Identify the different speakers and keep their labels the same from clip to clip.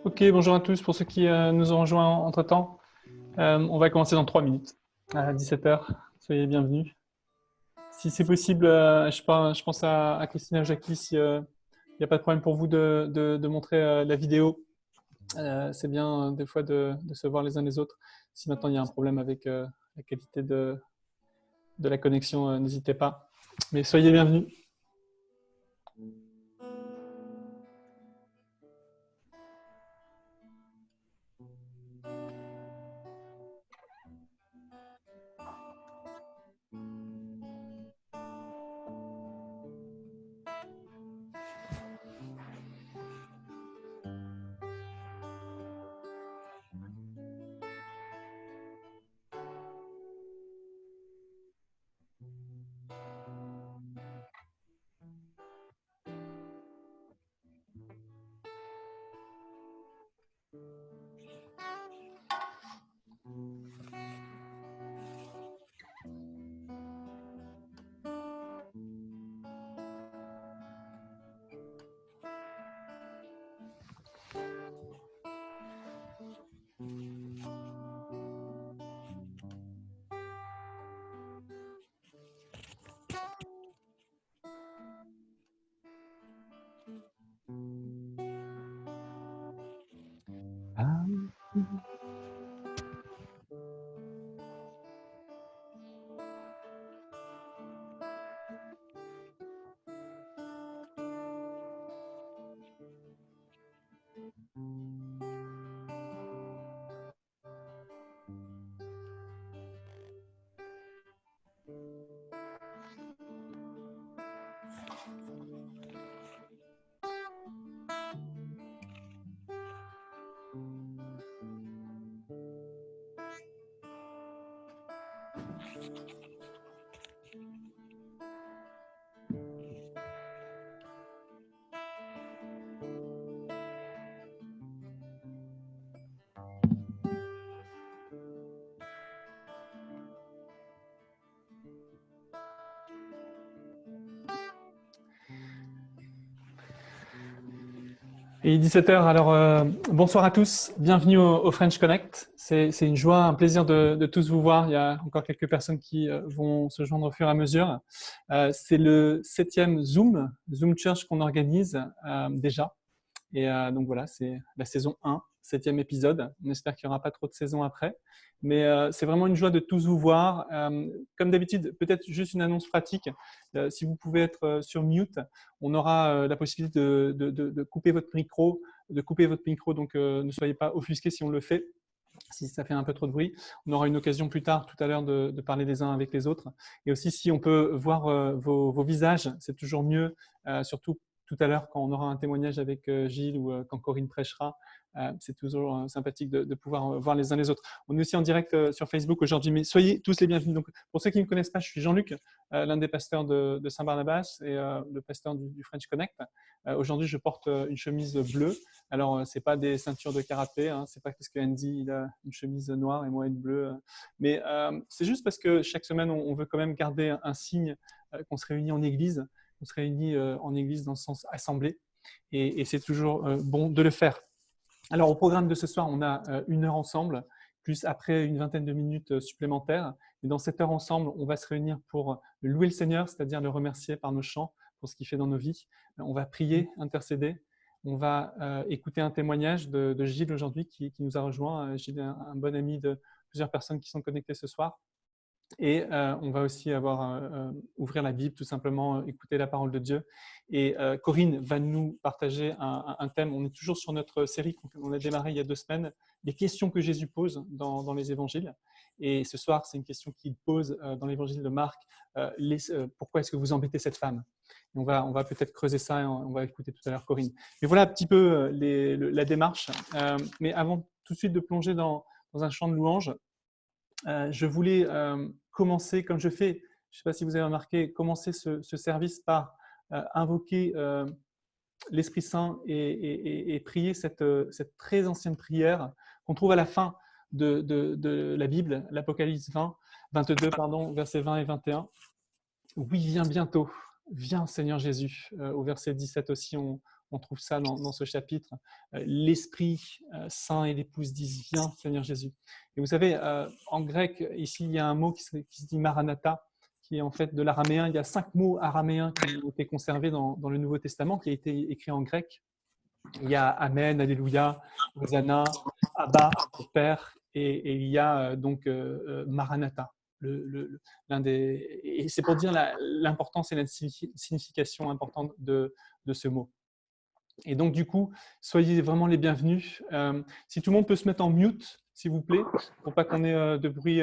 Speaker 1: Ok, bonjour à tous. Pour ceux qui nous ont rejoints entre-temps, on va commencer dans 3 minutes à 17 heures. Soyez bienvenus. Si c'est possible, je pense à Christina Jacqui, si il n'y a pas de problème pour vous de montrer la vidéo. C'est bien des fois de se voir les uns les autres. Si maintenant il y a un problème avec la qualité de la connexion, n'hésitez pas. Mais soyez bienvenus. Et 17 heures. Alors bonsoir à tous, bienvenue au French Connect. C'est une joie, un plaisir de tous vous voir. Il y a encore quelques personnes qui vont se joindre au fur et à mesure. C'est le 7e Zoom Church qu'on organise déjà. Et donc voilà, c'est la saison 1, 7e épisode. On espère qu'il n'y aura pas trop de saisons après. Mais c'est vraiment une joie de tous vous voir. Comme d'habitude, peut-être juste une annonce pratique. Si vous pouvez être sur mute, on aura la possibilité de couper votre micro, donc ne soyez pas offusqués si on le fait. Si ça fait un peu trop de bruit, on aura une occasion plus tard, tout à l'heure, de parler les uns avec les autres. Et aussi, si on peut voir vos visages, c'est toujours mieux, surtout tout à l'heure quand on aura un témoignage avec Gilles ou quand Corinne prêchera. C'est toujours sympathique de pouvoir voir les uns les autres. On est aussi en direct sur Facebook aujourd'hui, mais soyez tous les bienvenus. Donc, pour ceux qui ne me connaissent pas, je suis Jean-Luc, l'un des pasteurs de Saint-Barnabas et le pasteur du French Connect. Aujourd'hui, je porte une chemise bleue. Alors, ce n'est pas des ceintures de karaté, hein, ce n'est pas parce que Andy il a une chemise noire et moi une bleue, mais c'est juste parce que chaque semaine, on veut quand même garder un signe qu'on se réunit en église, on se réunit en église dans le sens assemblée, et c'est toujours bon de le faire. Alors, au programme de ce soir, on a 1 heure ensemble, plus après une vingtaine de minutes supplémentaires. Et dans cette heure ensemble, on va se réunir pour louer le Seigneur, c'est-à-dire le remercier par nos chants pour ce qu'il fait dans nos vies. On va prier, intercéder. On va écouter un témoignage de Gilles aujourd'hui qui nous a rejoint. Gilles est un bon ami de plusieurs personnes qui sont connectées ce soir. Et on va aussi ouvrir la Bible, tout simplement, écouter la parole de Dieu. Et Corinne va nous partager un thème. On est toujours sur notre série qu'on a démarrée il y a 2 semaines, les questions que Jésus pose dans les évangiles. Et ce soir, c'est une question qu'il pose dans l'évangile de Marc. Pourquoi est-ce que vous embêtez cette femme? Et on va peut-être creuser ça et on va écouter tout à l'heure Corinne. Mais voilà un petit peu la démarche. Mais avant tout de suite de plonger dans un chant de louange, je voulais commencer, comme je fais, je ne sais pas si vous avez remarqué, commencer ce service par invoquer l'Esprit Saint et prier cette très ancienne prière qu'on trouve à la fin de la Bible, l'Apocalypse 22, versets 20 et 21. Oui, viens bientôt, viens Seigneur Jésus. Au verset 17 aussi, on on trouve ça dans ce chapitre. L'Esprit Saint et l'Épouse disent « Viens, Seigneur Jésus ». Et vous savez, en grec, ici, il y a un mot qui se dit « Maranatha », qui est en fait de l'araméen. Il y a 5 mots araméens qui ont été conservés dans le Nouveau Testament, qui a été écrit en grec. Il y a Amen, Alléluia, Hosanna, Abba, Père, et il y a donc Maranatha. Et c'est pour dire l'importance et la signification importante de ce mot. Et donc, du coup, soyez vraiment les bienvenus. Si tout le monde peut se mettre en mute, s'il vous plaît, pour pas qu'on ait de bruit.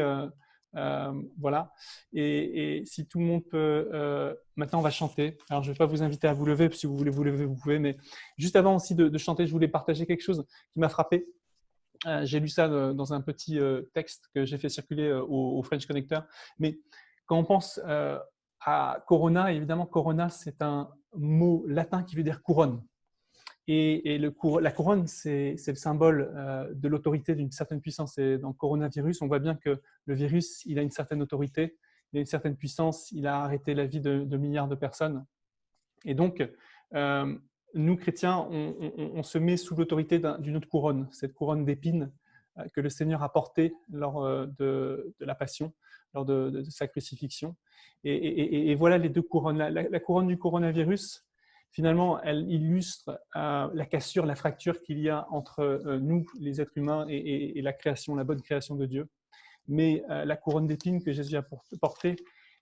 Speaker 1: Voilà. Et si tout le monde peut... maintenant, on va chanter. Alors, je ne vais pas vous inviter à vous lever. Si vous voulez vous lever, vous pouvez. Mais juste avant aussi de chanter, je voulais partager quelque chose qui m'a frappé. J'ai lu ça dans un petit texte que j'ai fait circuler au French Connector. Mais quand on pense à Corona, évidemment, Corona, c'est un mot latin qui veut dire couronne. Et la couronne, c'est le symbole de l'autorité d'une certaine puissance. Et dans le coronavirus, on voit bien que le virus, il a une certaine autorité, il a une certaine puissance, il a arrêté la vie de milliards de personnes. Et donc, nous, chrétiens, on se met sous l'autorité d'une autre couronne, cette couronne d'épines que le Seigneur a portée lors de la Passion, lors de sa crucifixion. Et voilà les deux couronnes. La couronne du coronavirus, finalement, elle illustre la cassure, la fracture qu'il y a entre nous, les êtres humains, et la création, la bonne création de Dieu. Mais la couronne d'épines que Jésus a portée,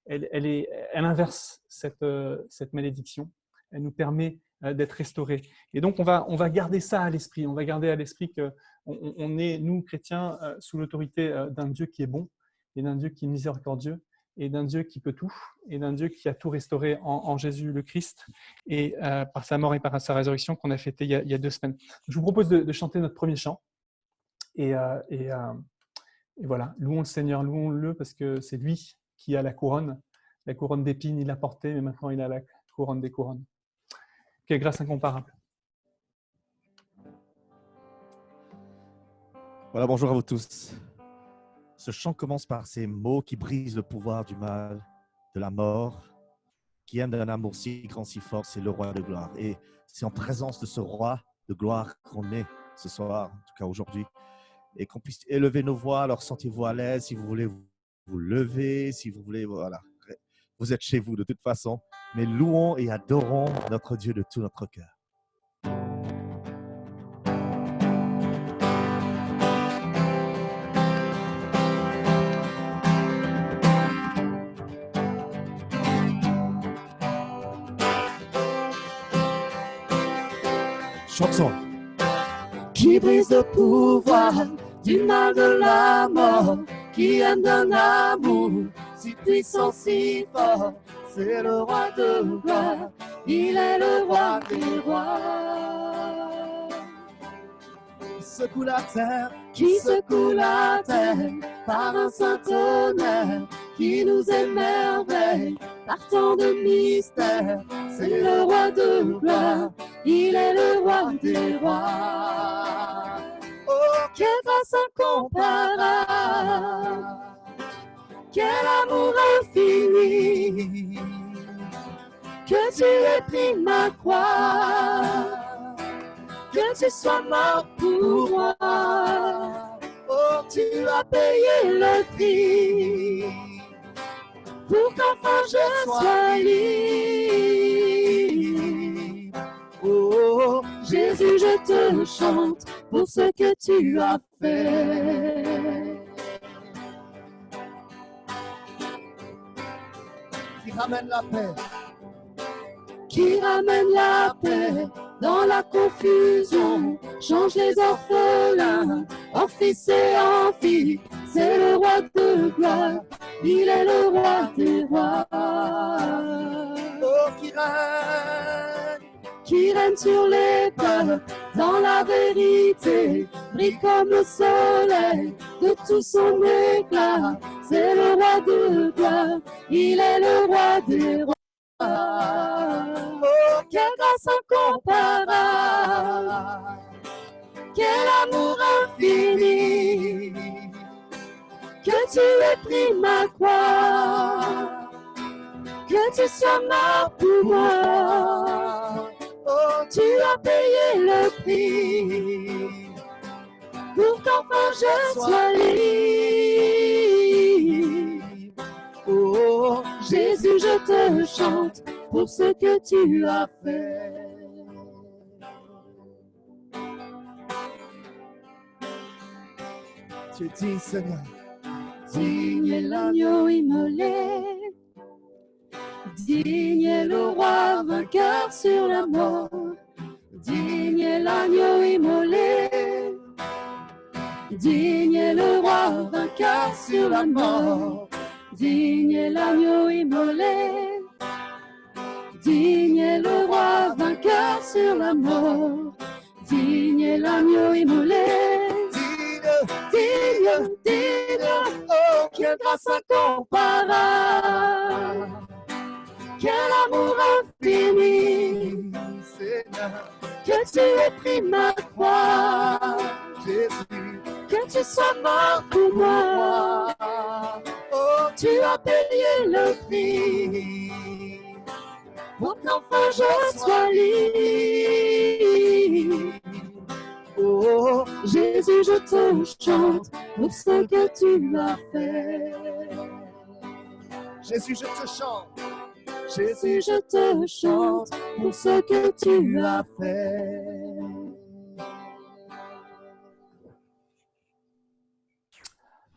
Speaker 1: elle inverse cette malédiction. Elle nous permet d'être restaurés. Et donc, on va garder ça à l'esprit. On va garder à l'esprit qu'on est, nous, chrétiens, sous l'autorité d'un Dieu qui est bon, et d'un Dieu qui est miséricordieux, et d'un Dieu qui peut tout, et d'un Dieu qui a tout restauré en Jésus le Christ, et par sa mort et par sa résurrection qu'on a fêté il y a 2 semaines. Je vous propose de chanter notre premier chant. Et voilà, louons le Seigneur, louons-le, parce que c'est lui qui a la couronne d'épines, il l'a portée, mais maintenant il a la couronne des couronnes. Quelle grâce incomparable.
Speaker 2: Voilà, bonjour à vous tous. Ce chant commence par ces mots qui brisent le pouvoir du mal, de la mort, qui aime d'un amour si grand, si fort, c'est le roi de gloire. Et c'est en présence de ce roi de gloire qu'on est ce soir, en tout cas aujourd'hui, et qu'on puisse élever nos voix. Alors sentez-vous à l'aise, si vous voulez vous lever, si vous voulez, voilà. Vous êtes chez vous de toute façon, mais louons et adorons notre Dieu de tout notre cœur. Chanson.
Speaker 3: Qui brise le pouvoir du mal de la mort, qui aime d'un amour si puissant, si fort, c'est le roi de gloire, il est le roi des rois.
Speaker 2: Qui secoue la terre,
Speaker 3: qui secoue la terre par un saint tonnerre, qui nous émerveille par tant de mystères, c'est le roi de gloire, il est le roi des rois. Oh, quelle grâce incomparable, quel amour infini, que tu aies pris ma croix, que tu sois mort pour moi. Oh, tu as payé le prix pour qu'enfin je sois libre. Oh, Jésus, je te chante pour ce que tu as fait.
Speaker 2: qui ramène la paix,
Speaker 3: qui ramène la paix dans la confusion, change les orphelins en fils et en filles, c'est le roi de gloire, il est le roi des rois.
Speaker 2: oh,
Speaker 3: qui règne sur les peuples dans la vérité, brille comme le soleil de tout son éclat, c'est le roi de gloire, il est le roi des rois. Oh, quelle grâce incomparable, quel amour infini, que tu aies pris ma croix, que tu sois mort pour moi.
Speaker 2: oh,
Speaker 3: tu as payé le prix pour qu'enfin je sois libre. Oh, Jésus, je te chante pour ce que tu as fait.
Speaker 2: Tu dis, Seigneur,
Speaker 3: Digne est l'agneau immolé, digne est le roi vainqueur sur la mort. Digne est l'agneau immolé, digne est le roi vainqueur sur la mort. Digne est l'agneau immolé, digne est le roi vainqueur sur la mort. Digne est l'agneau immolé, digne, oh, quelle grâce incomparable, quel amour infini,
Speaker 2: Seigneur,
Speaker 3: que tu aies pris ma croix,
Speaker 2: Jésus,
Speaker 3: que tu sois mort pour moi.
Speaker 2: oh,
Speaker 3: Tu as payé le prix pour qu'enfin je sois libre. Oh, Jésus, je te chante pour ce que tu as fait.
Speaker 2: Jésus, je te chante.
Speaker 3: Jésus, je te chante pour ce que tu as fait.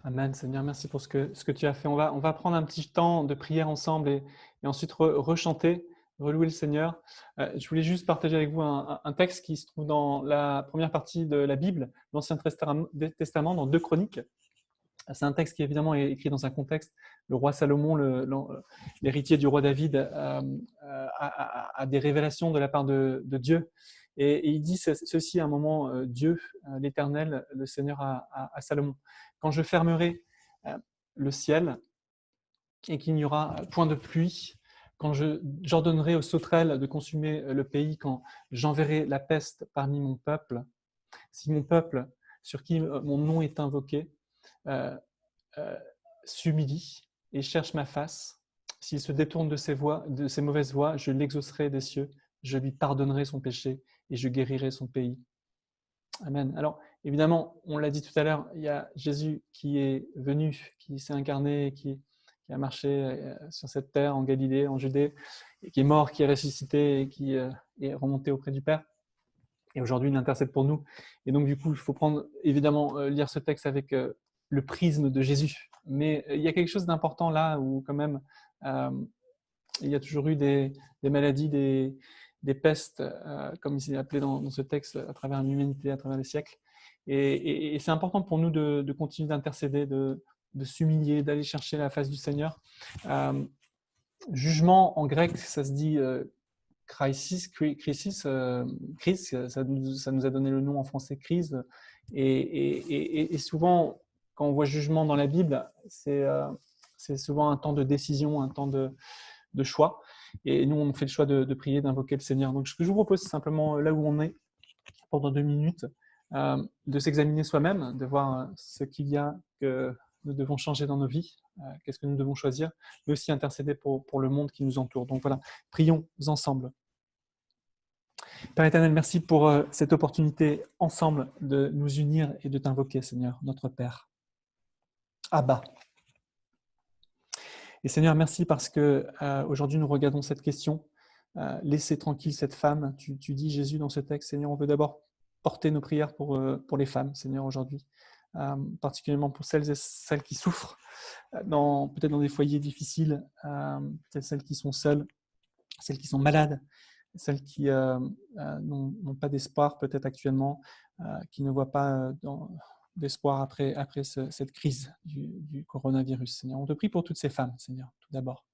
Speaker 1: Amen, Seigneur, merci pour ce que tu as fait. On va prendre un petit temps de prière ensemble et ensuite rechanter, relouer le Seigneur. Je voulais juste partager avec vous un texte qui se trouve dans la première partie de la Bible, l'Ancien Testament, dans 2 Chroniques. C'est un texte qui évidemment est écrit dans un contexte. Le roi Salomon, l'héritier du roi David, a des révélations de la part de Dieu. Et il dit ceci à un moment, Dieu, l'Éternel, le Seigneur à Salomon. Quand je fermerai le ciel et qu'il n'y aura point de pluie, quand j'ordonnerai aux sauterelles de consumer le pays, quand j'enverrai la peste parmi mon peuple, si mon peuple sur qui mon nom est invoqué s'humilie et cherche ma face, s'il se détourne de ses mauvaises voies, je l'exaucerai des cieux, je lui pardonnerai son péché et je guérirai son pays. Amen. Alors, évidemment, on l'a dit tout à l'heure, il y a Jésus qui est venu, qui s'est incarné, qui a marché sur cette terre, en Galilée, en Judée, et qui est mort, qui est ressuscité et qui est remonté auprès du Père. Et aujourd'hui, il intercède pour nous. Et donc, du coup, il faut prendre, évidemment, lire ce texte avec le prisme de Jésus. Mais il y a quelque chose d'important là où, quand même, il y a toujours eu des maladies, des pestes, comme il est appelé dans ce texte, à travers l'humanité, à travers les siècles. Et c'est important pour nous de continuer d'intercéder, de s'humilier, d'aller chercher la face du Seigneur. Jugement, en grec, ça se dit crisis, ça nous a donné le nom en français crise. Et souvent, quand on voit jugement dans la Bible, c'est souvent un temps de décision, un temps de choix. Et nous, on fait le choix de prier, d'invoquer le Seigneur. Donc, ce que je vous propose, c'est simplement là où on est, pendant 2 minutes, de s'examiner soi-même, de voir ce qu'il y a que nous devons changer dans nos vies, qu'est-ce que nous devons choisir, mais aussi intercéder pour le monde qui nous entoure. Donc voilà, prions ensemble. Père éternel, merci pour cette opportunité ensemble de nous unir et de t'invoquer, Seigneur, notre Père. Abba. Et Seigneur, merci parce que aujourd'hui nous regardons cette question. Laissez tranquille cette femme. Tu dis, Jésus, dans ce texte, Seigneur, on veut d'abord porter nos prières pour les femmes, Seigneur, aujourd'hui. Particulièrement pour celles qui souffrent, peut-être dans des foyers difficiles, peut-être celles qui sont seules, celles qui sont malades, celles qui n'ont pas d'espoir peut-être actuellement, qui ne voient pas d'espoir après cette crise du coronavirus. Seigneur, on te prie pour toutes ces femmes, Seigneur, tout d'abord.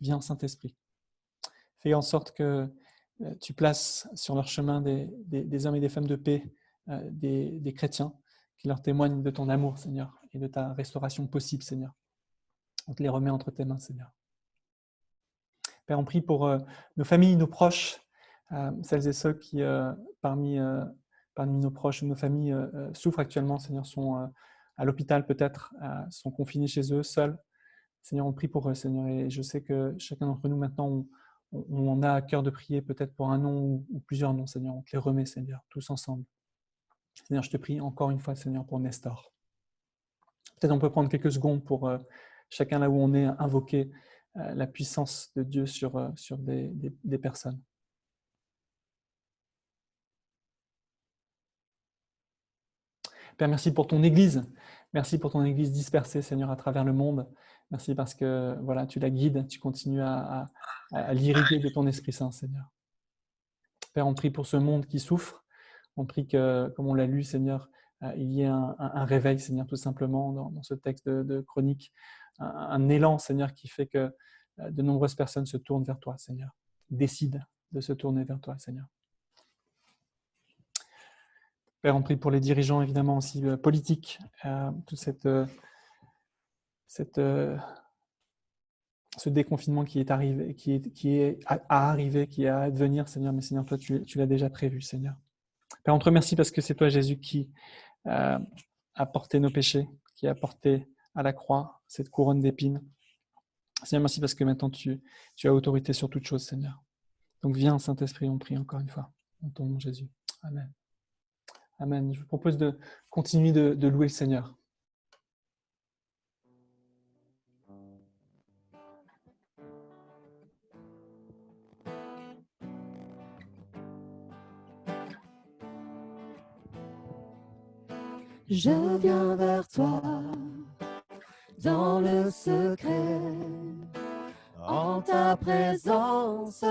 Speaker 1: Viens, Saint-Esprit. Fais en sorte que tu places sur leur chemin des hommes et des femmes de paix, des chrétiens, qui leur témoignent de ton amour, Seigneur, et de ta restauration possible, Seigneur. On te les remet entre tes mains, Seigneur. Père, on prie pour nos familles, nos proches, celles et ceux qui, parmi nos proches ou nos familles, souffrent actuellement, Seigneur, sont à l'hôpital peut-être, sont confinés chez eux, seuls. Seigneur, on prie pour eux, Seigneur, et je sais que chacun d'entre nous maintenant, on a à cœur de prier peut-être pour un nom ou plusieurs noms, Seigneur. On te les remet, Seigneur, tous ensemble. Seigneur, je te prie encore une fois, Seigneur, pour Nestor. Peut-être on peut prendre quelques secondes pour chacun là où on est, invoquer la puissance de Dieu sur des personnes. Père, merci pour ton Église. Merci pour ton Église dispersée, Seigneur, à travers le monde. Merci parce que voilà, tu la guides, tu continues à l'irriguer de ton Esprit Saint, Seigneur. Père, on prie pour ce monde qui souffre. On prie que, comme on l'a lu, Seigneur, il y ait un réveil, Seigneur, tout simplement, dans ce texte de Chronique. Un élan, Seigneur, qui fait que de nombreuses personnes se tournent vers toi, Seigneur. Décident de se tourner vers toi, Seigneur. Père, on prie pour les dirigeants, évidemment, aussi politiques. Tout ce déconfinement qui est arrivé, qui est à arriver, qui est à advenir, Seigneur. Mais Seigneur, toi, tu l'as déjà prévu, Seigneur. Père, on te remercie parce que c'est toi, Jésus, qui a porté nos péchés, qui a porté à la croix cette couronne d'épines. Seigneur, merci parce que maintenant tu as autorité sur toute chose, Seigneur. Donc viens, Saint-Esprit, on prie encore une fois. En ton nom, Jésus. Amen. Amen. Je vous propose de continuer de louer le Seigneur.
Speaker 3: Je viens vers toi dans le secret, en ta présence,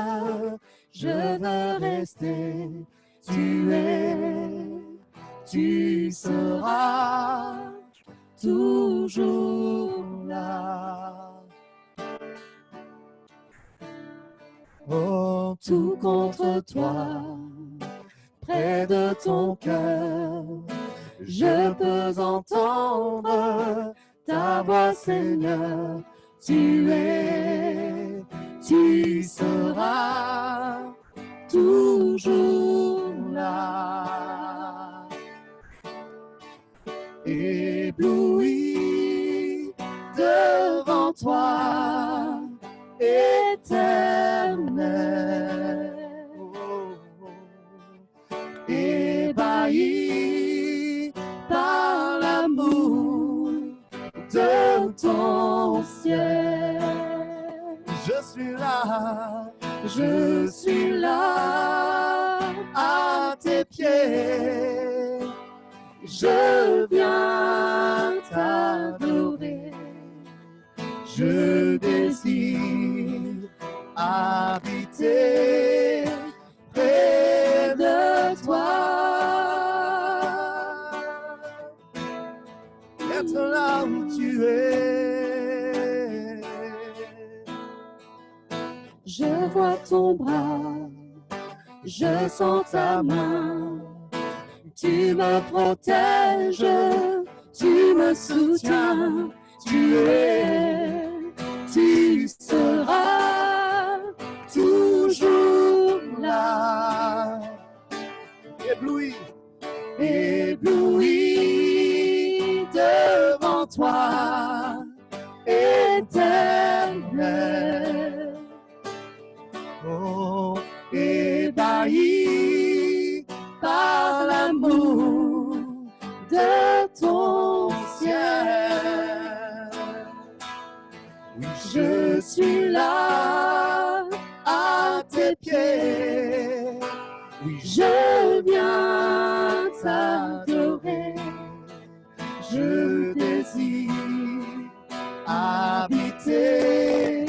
Speaker 3: je veux rester. Tu es, tu seras toujours là. Oh, tout contre toi, près de ton cœur. Je peux entendre ta voix, Seigneur. Tu es, tu seras toujours là. Ébloui devant toi, éternel. Ébahi par l'amour de ton ciel. Je suis là à tes pieds. Je viens t'adorer. Je désire habiter près de toi. Être là où tu es. Je vois ton bras, je sens ta main. Tu me protèges, tu me soutiens. Tu es, tu seras toujours là. Ébloui, ébloui devant toi, éternel. Oh, ébahi par l'amour de ton ciel. Oui, je suis là à tes pieds. Oui, je viens t'adorer. Je désire habiter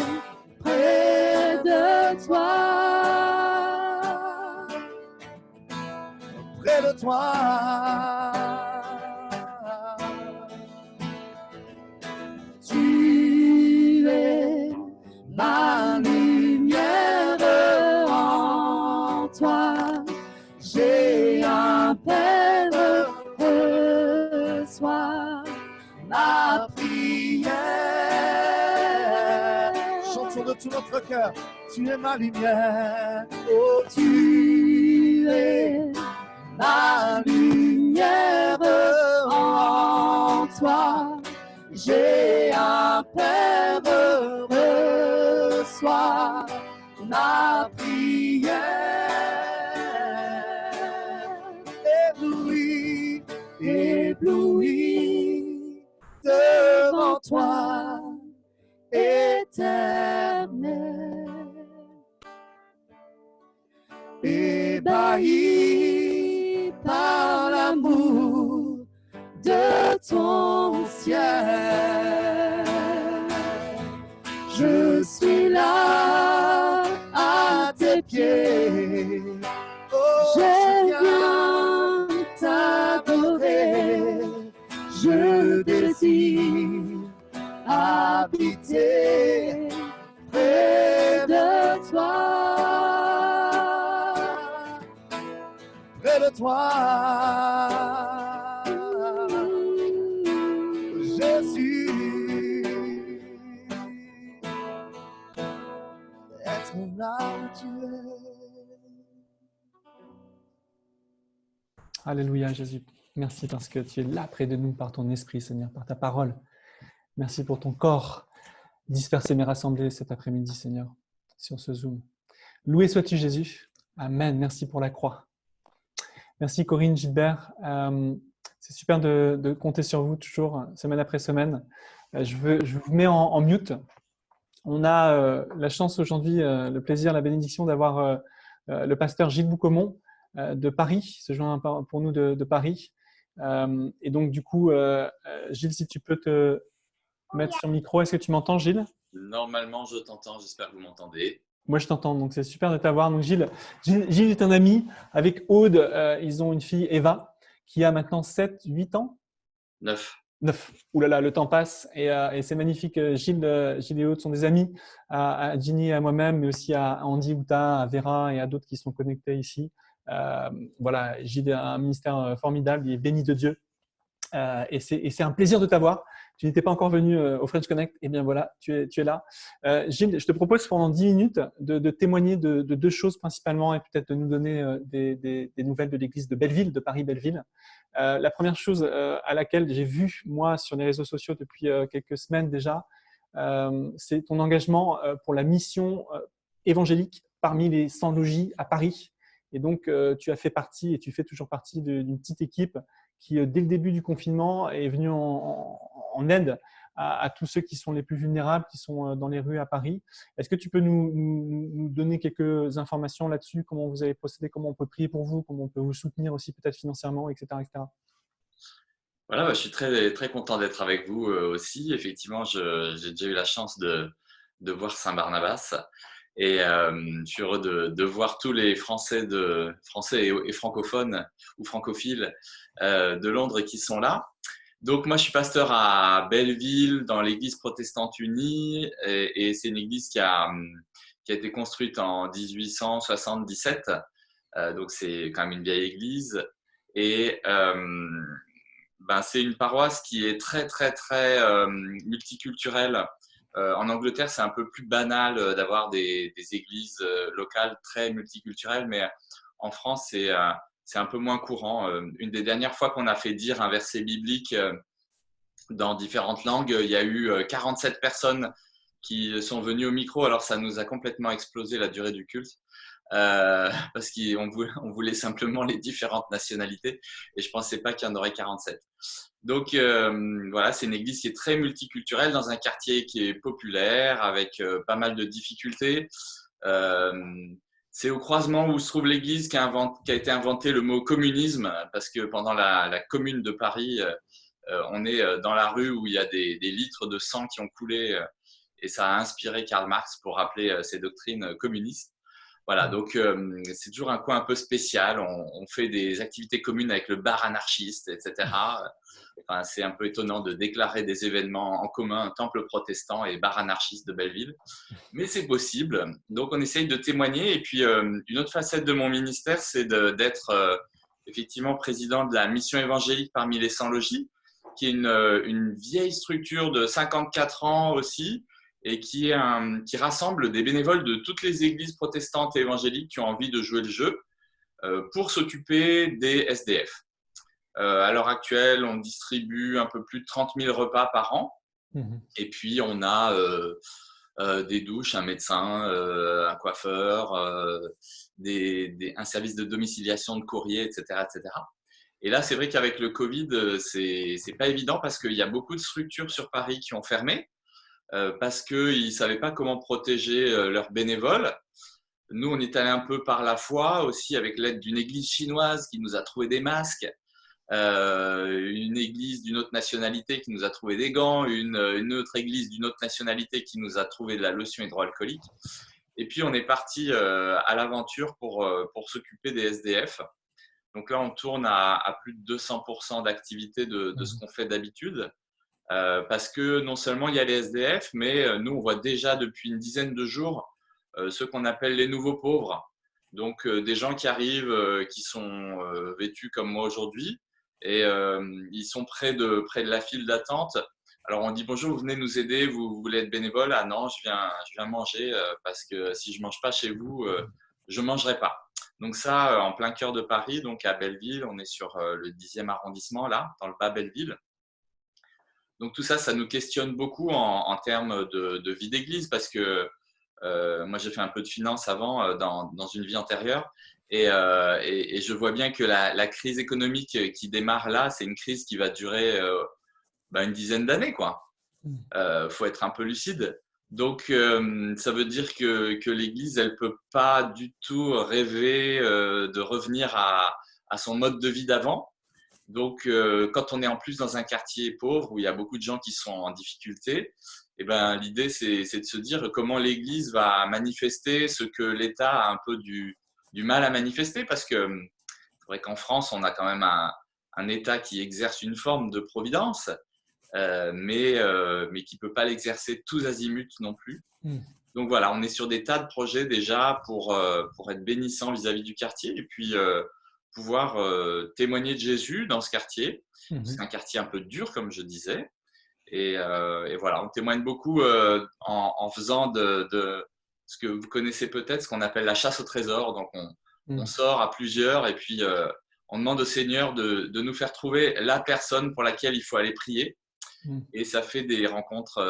Speaker 3: près de toi. Près de toi. Tu es ma lumière, en toi j'ai un Père, reçois ma prière. Chantons de tout notre cœur, tu es ma lumière, oh tu es ma lumière, en toi j'ai un Père, reçois ma la prière. Ébloui, ébloui devant toi, Éternel. Ébahi par l'amour de ton ciel, je suis là à tes pieds. Oh, je viens t'adorer, je désire habiter près de toi. Près de toi, Jésus, être là où tu es.
Speaker 1: Alléluia, Jésus. Merci parce que tu es là près de nous par ton esprit, Seigneur, par ta parole. Merci pour ton corps dispersé mais rassemblé cet après-midi, Seigneur, sur ce Zoom. Loué sois-tu, Jésus. Amen. Merci pour la croix. Merci Corinne, Gilbert. C'est super de compter sur vous toujours, semaine après semaine. Je vous mets en mute. On a la chance aujourd'hui, le plaisir, la bénédiction d'avoir le pasteur Gilles Boucaumont de Paris, se joint pour nous de Paris. Et donc du coup, Gilles, si tu peux te mettre sur micro. Est-ce que tu m'entends, Gilles?
Speaker 4: Normalement, je t'entends. J'espère que vous m'entendez.
Speaker 1: Moi, je t'entends, donc c'est super de t'avoir. Donc, Gilles est un ami. Avec Aude, ils ont une fille, Eva, qui a maintenant 7-8 ans.
Speaker 4: 9.
Speaker 1: 9. Ouh là là, le temps passe et c'est magnifique. Gilles et Aude sont des amis à Ginny et à moi-même, mais aussi à Andy, Outa, à Vera et à d'autres qui sont connectés ici. Voilà, Gilles a un ministère formidable, il est béni de Dieu. Et c'est un plaisir de t'avoir. Tu n'étais pas encore venu au French Connect, et bien voilà, tu es là. Gilles, je te propose pendant 10 minutes de témoigner de deux choses principalement et peut-être de nous donner des nouvelles de l'église de Belleville, de Paris-Belleville. La première chose à laquelle j'ai vu, moi, sur les réseaux sociaux depuis quelques semaines déjà, c'est ton engagement pour la mission évangélique parmi les 100 logis à Paris. Et donc, tu as fait partie et tu fais toujours partie d'une petite équipe qui, dès le début du confinement, est venue en aide à tous ceux qui sont les plus vulnérables, qui sont dans les rues à Paris. Est-ce que tu peux nous donner quelques informations là-dessus? Comment vous avez procédé? Comment on peut prier pour vous? Comment on peut vous soutenir aussi peut-être financièrement, etc. etc.
Speaker 4: Voilà, je suis très, très content d'être avec vous aussi. Effectivement, j'ai déjà eu la chance de voir Saint-Barnabas. Et je suis heureux de voir tous les Français et francophones ou francophiles de Londres qui sont là. Donc, moi, je suis pasteur à Belleville, dans l'église protestante unie. Et c'est une église qui a été construite en 1877. Donc, c'est quand même une vieille église. Et c'est une paroisse qui est très, très, très multiculturelle. En Angleterre, c'est un peu plus banal d'avoir des églises locales très multiculturelles, mais en France, c'est un peu moins courant. Une des dernières fois qu'on a fait dire un verset biblique dans différentes langues, il y a eu 47 personnes qui sont venues au micro. Alors, ça nous a complètement explosé la durée du culte. Parce qu'on voulait simplement les différentes nationalités et je ne pensais pas qu'il y en aurait 47. Donc voilà, c'est une église qui est très multiculturelle dans un quartier qui est populaire avec pas mal de difficultés. C'est au croisement où se trouve l'église qu'a été inventé le mot communisme, parce que pendant la commune de Paris, on est dans la rue où il y a des litres de sang qui ont coulé et ça a inspiré Karl Marx pour rappeler ses doctrines communistes. Voilà, donc c'est toujours un coin un peu spécial. On fait des activités communes avec le bar anarchiste, etc. Enfin, c'est un peu étonnant de déclarer des événements en commun, un temple protestant et bar anarchiste de Belleville. Mais c'est possible. Donc, on essaye de témoigner. Et puis, une autre facette de mon ministère, c'est d'être effectivement président de la mission évangélique parmi les 100 logis, qui est une vieille structure de 54 ans aussi, et qui rassemble des bénévoles de toutes les églises protestantes et évangéliques qui ont envie de jouer le jeu pour s'occuper des SDF. À l'heure actuelle, on distribue un peu plus de 30 000 repas par an. Et puis, on a des douches, un médecin, un coiffeur, un service de domiciliation de courrier, etc., etc. Et là, c'est vrai qu'avec le Covid, c'est pas évident parce qu'il y a beaucoup de structures sur Paris qui ont fermé parce qu'ils ne savaient pas comment protéger leurs bénévoles. Nous, on est allé un peu par la foi aussi avec l'aide d'une église chinoise qui nous a trouvé des masques, une église d'une autre nationalité qui nous a trouvé des gants, une autre église d'une autre nationalité qui nous a trouvé de la lotion hydroalcoolique. Et puis, on est parti à l'aventure pour s'occuper des SDF. Donc là, on tourne à plus de 200% d'activité de ce qu'on fait d'habitude. Parce que non seulement il y a les SDF, mais nous, on voit déjà depuis une dizaine de jours ceux qu'on appelle les nouveaux pauvres. Donc, des gens qui arrivent, qui sont vêtus comme moi aujourd'hui, et ils sont près de la file d'attente. Alors, on dit bonjour, vous venez nous aider, vous voulez être bénévole? Ah non, je viens manger parce que si je ne mange pas chez vous, je ne mangerai pas. Donc ça, en plein cœur de Paris, donc à Belleville, on est sur le 10e arrondissement, là, dans le bas Belleville. Donc tout ça, ça nous questionne beaucoup en termes de vie d'église parce que moi, j'ai fait un peu de finance avant dans une vie antérieure et je vois bien que la crise économique qui démarre là, c'est une crise qui va durer une dizaine d'années, quoi. Faut être un peu lucide. Donc, ça veut dire que l'Église, elle peut pas du tout rêver de revenir à son mode de vie d'avant. Donc, quand on est en plus dans un quartier pauvre où il y a beaucoup de gens qui sont en difficulté, eh ben, l'idée, c'est de se dire comment l'Église va manifester ce que l'État a un peu du mal à manifester. Parce que c'est vrai qu'en France, on a quand même un État qui exerce une forme de providence, mais qui ne peut pas l'exercer tous azimuts non plus. Donc voilà, on est sur des tas de projets déjà pour être bénissant vis-à-vis du quartier et puis pouvoir témoigner de Jésus dans ce quartier. C'est un quartier un peu dur, comme je disais. Et voilà, on témoigne beaucoup en faisant de ce que vous connaissez peut-être, ce qu'on appelle la chasse au trésor. Donc, on sort à plusieurs et puis on demande au Seigneur de nous faire trouver la personne pour laquelle il faut aller prier. Et ça fait des rencontres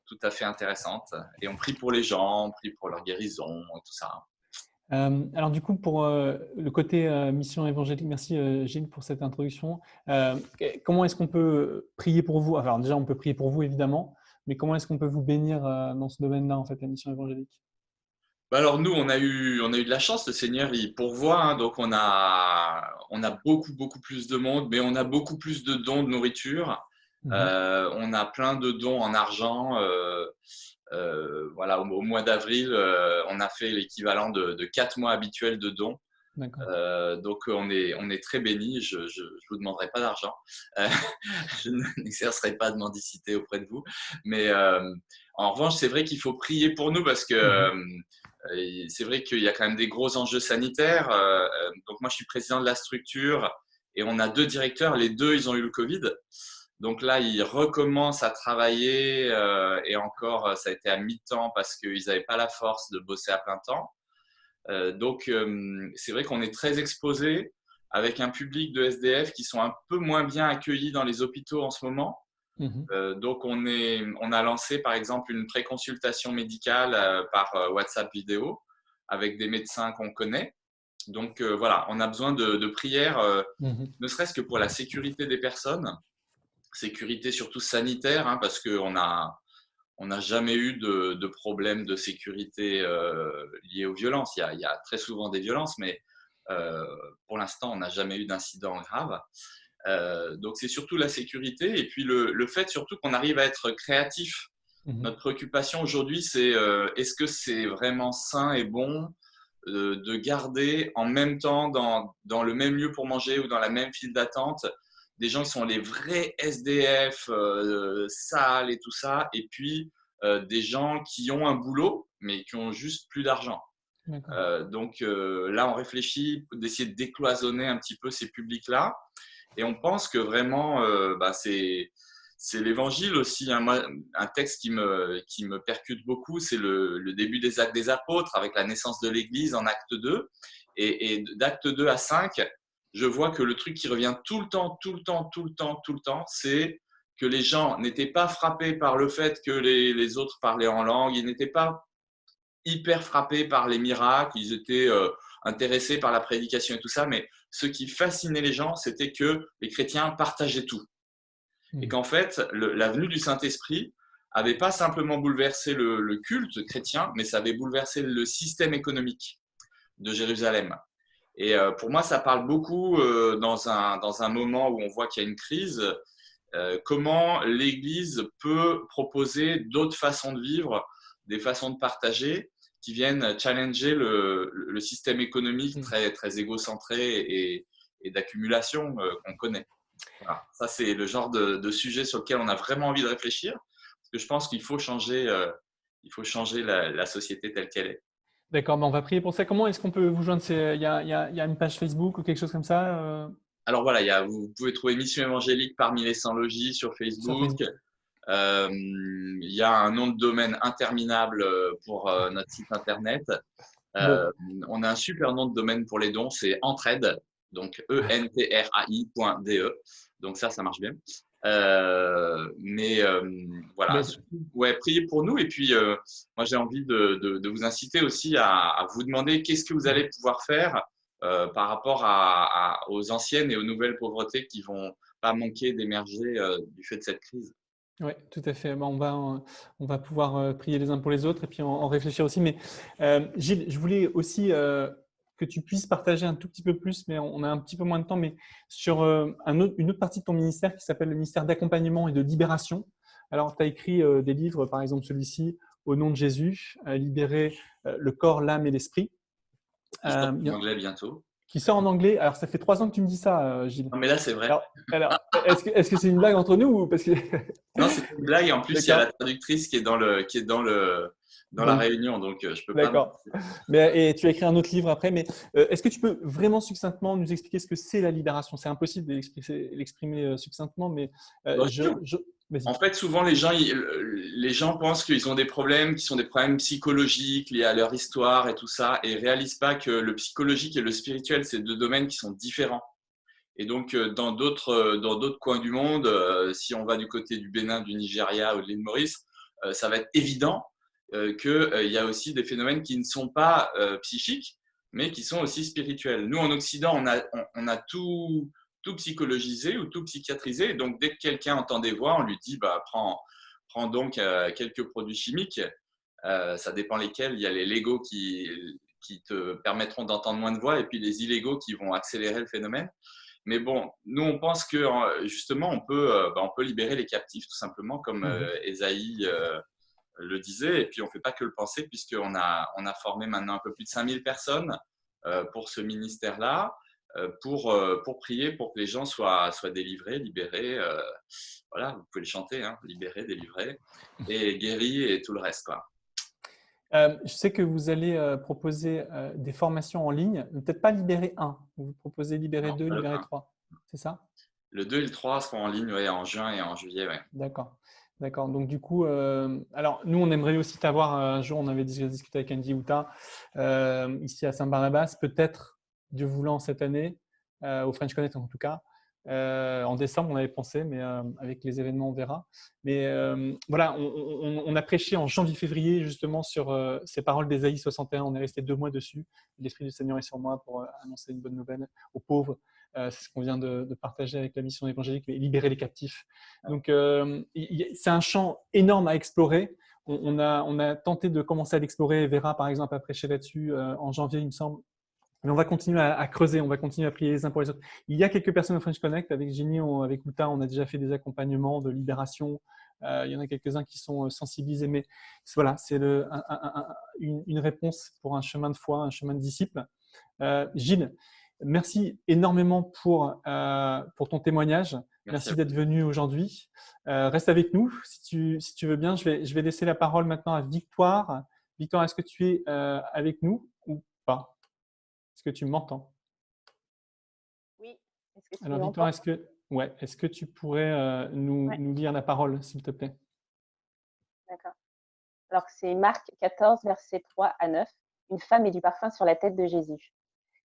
Speaker 4: tout à fait intéressantes. Et on prie pour les gens, on prie pour leur guérison et tout ça.
Speaker 1: Alors du coup, pour le côté mission évangélique, merci Gilles pour cette introduction. Comment est-ce qu'on peut prier pour vous? Alors déjà, on peut prier pour vous évidemment, mais comment est-ce qu'on peut vous bénir dans ce domaine-là, en fait, la mission évangélique?
Speaker 4: Alors nous, on a eu de la chance, le Seigneur il pourvoit, hein, donc on a beaucoup plus de monde, mais on a beaucoup plus de dons de nourriture. On a plein de dons en argent. Voilà, au mois d'avril, on a fait l'équivalent de 4 mois habituels de dons. Donc on est très bénis. Je vous demanderai pas d'argent. Je n'exercerai pas de mendicité auprès de vous. Mais en revanche, c'est vrai qu'il faut prier pour nous parce que c'est vrai qu'il y a quand même des gros enjeux sanitaires. Donc moi, je suis président de la structure et on a 2 directeurs. Les 2, ils ont eu le Covid. Donc là, ils recommencent à travailler et encore, ça a été à mi-temps parce qu'ils n'avaient pas la force de bosser à plein temps. Donc, c'est vrai qu'on est très exposé avec un public de SDF qui sont un peu moins bien accueillis dans les hôpitaux en ce moment. Donc, on a lancé par exemple une préconsultation médicale par WhatsApp vidéo avec des médecins qu'on connaît. Donc, voilà, on a besoin de prières, ne serait-ce que pour la sécurité des personnes. Sécurité surtout sanitaire, hein, parce qu'on n'a jamais eu de problème de sécurité lié aux violences. Il y a très souvent des violences, mais pour l'instant, on n'a jamais eu d'incident grave. Donc, c'est surtout la sécurité et puis le fait surtout qu'on arrive à être créatif. Notre préoccupation aujourd'hui, c'est est-ce que c'est vraiment sain et bon de garder en même temps dans le même lieu pour manger ou dans la même file d'attente des gens qui sont les vrais SDF, sales et tout ça, et puis des gens qui ont un boulot, mais qui ont juste plus d'argent. Donc là, on réfléchit d'essayer de décloisonner un petit peu ces publics-là, et on pense que vraiment, c'est l'évangile aussi. Hein. Moi, un texte qui me percute beaucoup, c'est le début des Actes des Apôtres, avec la naissance de l'Église en Acte 2, et d'Acte 2 à 5, je vois que le truc qui revient tout le temps, c'est que les gens n'étaient pas frappés par le fait que les autres parlaient en langue, ils n'étaient pas hyper frappés par les miracles, ils étaient intéressés par la prédication et tout ça, mais ce qui fascinait les gens, c'était que les chrétiens partageaient tout. Et qu'en fait, la venue du Saint-Esprit avait pas simplement bouleversé le culte chrétien, mais ça avait bouleversé le système économique de Jérusalem. Et pour moi, ça parle beaucoup dans un moment où on voit qu'il y a une crise, comment l'Église peut proposer d'autres façons de vivre, des façons de partager qui viennent challenger le système économique très, très égocentré et d'accumulation qu'on connaît. Voilà. Ça, c'est le genre de sujet sur lequel on a vraiment envie de réfléchir, parce que je pense qu'il faut changer, la société telle qu'elle est.
Speaker 1: D'accord, on va prier pour ça. Comment est-ce qu'on peut vous joindre? Il y a une page Facebook ou quelque chose comme ça
Speaker 4: Alors voilà, vous pouvez trouver Mission Évangélique parmi les 100 logis sur Facebook. Il y a un nom de domaine interminable pour notre site internet. On a un super nom de domaine pour les dons, c'est Entraide, donc entrai.de. Donc ça marche bien. Voilà, ouais, priez pour nous. Et puis, moi, j'ai envie de vous inciter aussi à vous demander qu'est-ce que vous allez pouvoir faire par rapport aux anciennes et aux nouvelles pauvretés qui vont pas manquer d'émerger du fait de cette crise.
Speaker 1: Oui, tout à fait. On va pouvoir prier les uns pour les autres et puis en réfléchir aussi. Mais Gilles, je voulais aussi que tu puisses partager un tout petit peu plus, mais on a un petit peu moins de temps, mais sur une autre partie de ton ministère qui s'appelle le ministère d'accompagnement et de libération. Alors, tu as écrit des livres, par exemple celui-ci, Au nom de Jésus, libérer le corps, l'âme et l'esprit.
Speaker 4: Qui sort en anglais bientôt.
Speaker 1: Qui sort en anglais. Alors, ça fait 3 ans que tu me dis ça, Gilles.
Speaker 4: Non, mais là, c'est vrai.
Speaker 1: Alors est-ce que c'est une blague entre nous ou parce que...
Speaker 4: Non, c'est une blague. En plus, il y a la traductrice qui est dans la réunion, donc je peux pas.
Speaker 1: D'accord. Et tu as écrit un autre livre après, mais est-ce que tu peux vraiment succinctement nous expliquer ce que c'est la libération? C'est impossible de l'exprimer succinctement, mais
Speaker 4: en fait, souvent, les gens pensent qu'ils ont des problèmes qui sont des problèmes psychologiques liés à leur histoire et tout ça, et ne réalisent pas que le psychologique et le spirituel, c'est 2 domaines qui sont différents. Et donc, dans d'autres coins du monde, si on va du côté du Bénin, du Nigeria ou de l'île Maurice, ça va être évident qu'il y a aussi des phénomènes qui ne sont pas psychiques, mais qui sont aussi spirituels. Nous, en Occident, on a tout psychologisé ou tout psychiatrisé. Donc, dès que quelqu'un entend des voix, on lui dit prends donc quelques produits chimiques. Ça dépend lesquels. Il y a les légaux qui te permettront d'entendre moins de voix et puis les illégaux qui vont accélérer le phénomène. Mais bon, nous, on pense que justement, on peut libérer les captifs, tout simplement, comme Ésaïe le disait. Et puis, on ne fait pas que le penser, puisqu'on a formé maintenant un peu plus de 5000 personnes pour ce ministère-là, pour prier pour que les gens soient délivrés, libérés. Voilà, vous pouvez le chanter, hein, libérés, délivrés, et guéris et tout le reste, quoi.
Speaker 1: Je sais que vous allez proposer des formations en ligne, peut-être pas libérer 1, vous proposez libérer 2, libérer 3, c'est ça?
Speaker 4: Le 2 et le 3 seront en ligne en juin et en juillet. Ouais.
Speaker 1: D'accord. Donc du coup, alors nous on aimerait aussi t'avoir un jour, on avait déjà discuté avec Andy Outa ici à Saint-Barnabas, peut-être Dieu voulant cette année, au French Connect en tout cas. En décembre, on avait pensé, mais avec les événements, on verra. Mais voilà, on a prêché en janvier-février justement sur ces paroles d'Ésaïe 61. On est resté 2 mois dessus. L'Esprit du Seigneur est sur moi pour annoncer une bonne nouvelle aux pauvres. C'est ce qu'on vient de partager avec la mission évangélique, libérer les captifs. Donc, c'est un champ énorme à explorer. On a tenté de commencer à l'explorer. Vera, par exemple, a prêché là-dessus en janvier, il me semble. Mais on va continuer à creuser, on va continuer à prier les uns pour les autres. Il y a quelques personnes au French Connect, avec Ginny, avec Outa, on a déjà fait des accompagnements de libération. Il y en a quelques-uns qui sont sensibilisés, mais voilà, c'est une réponse pour un chemin de foi, un chemin de disciple. Gilles, merci énormément pour ton témoignage. Merci d'être venu aujourd'hui. Reste avec nous, si tu veux bien. Je vais laisser la parole maintenant à Victoire. Victoire, est-ce que tu es avec nous ou pas? Est-ce que tu m'entends?
Speaker 5: Oui.
Speaker 1: Alors, Victoire, est-ce que tu pourrais nous lire la parole, s'il te plaît?
Speaker 5: D'accord. Alors, c'est Marc 14, versets 3 à 9. Une femme met du parfum sur la tête de Jésus.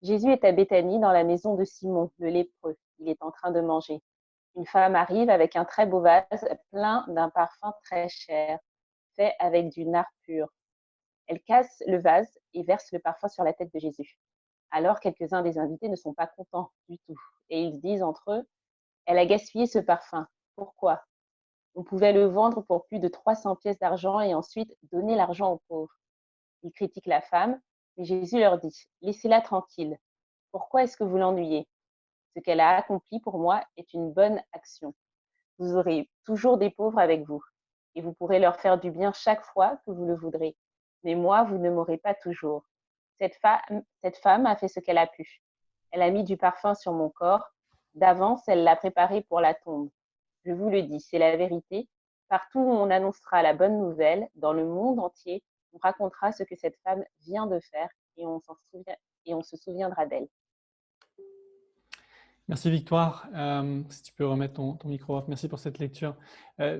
Speaker 5: Jésus est à Béthanie, dans la maison de Simon, le lépreux. Il est en train de manger. Une femme arrive avec un très beau vase plein d'un parfum très cher, fait avec du nard pur. Elle casse le vase et verse le parfum sur la tête de Jésus. Alors, quelques-uns des invités ne sont pas contents du tout et ils disent entre eux, elle a gaspillé ce parfum. Pourquoi? On pouvait le vendre pour plus de 300 pièces d'argent et ensuite donner l'argent aux pauvres. Ils critiquent la femme, mais Jésus leur dit, laissez-la tranquille. Pourquoi est-ce que vous l'ennuyez? Ce qu'elle a accompli pour moi est une bonne action. Vous aurez toujours des pauvres avec vous et vous pourrez leur faire du bien chaque fois que vous le voudrez. Mais moi, vous ne m'aurez pas toujours. Cette femme a fait ce qu'elle a pu. Elle a mis du parfum sur mon corps. D'avance, elle l'a préparé pour la tombe. Je vous le dis, c'est la vérité. Partout où on annoncera la bonne nouvelle, dans le monde entier, on racontera ce que cette femme vient de faire et on se souviendra d'elle.
Speaker 1: Merci Victoire. Si tu peux remettre ton micro off. Merci pour cette lecture.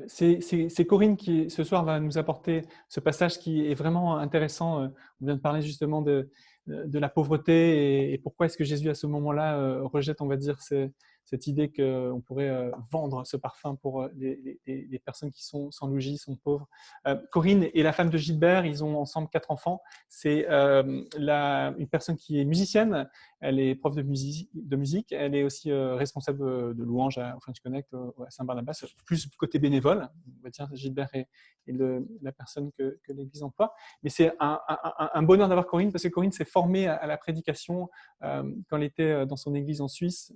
Speaker 1: C'est Corinne qui, ce soir, va nous apporter ce passage qui est vraiment intéressant. On vient de parler justement de la pauvreté et pourquoi est-ce que Jésus, à ce moment-là, rejette, on va dire, cette idée qu'on pourrait vendre ce parfum pour les personnes qui sont sans logis, sont pauvres. Corinne et la femme de Gilbert, ils ont ensemble 4 enfants. C'est une personne qui est musicienne. Elle est prof de musique. Elle est aussi responsable de louanges au French Connect, à Saint-Barnabas, plus côté bénévole. On va dire Gilbert est la personne que l'Église emploie. Mais c'est un bonheur d'avoir Corinne parce que Corinne s'est formée à la prédication quand elle était dans son église en Suisse.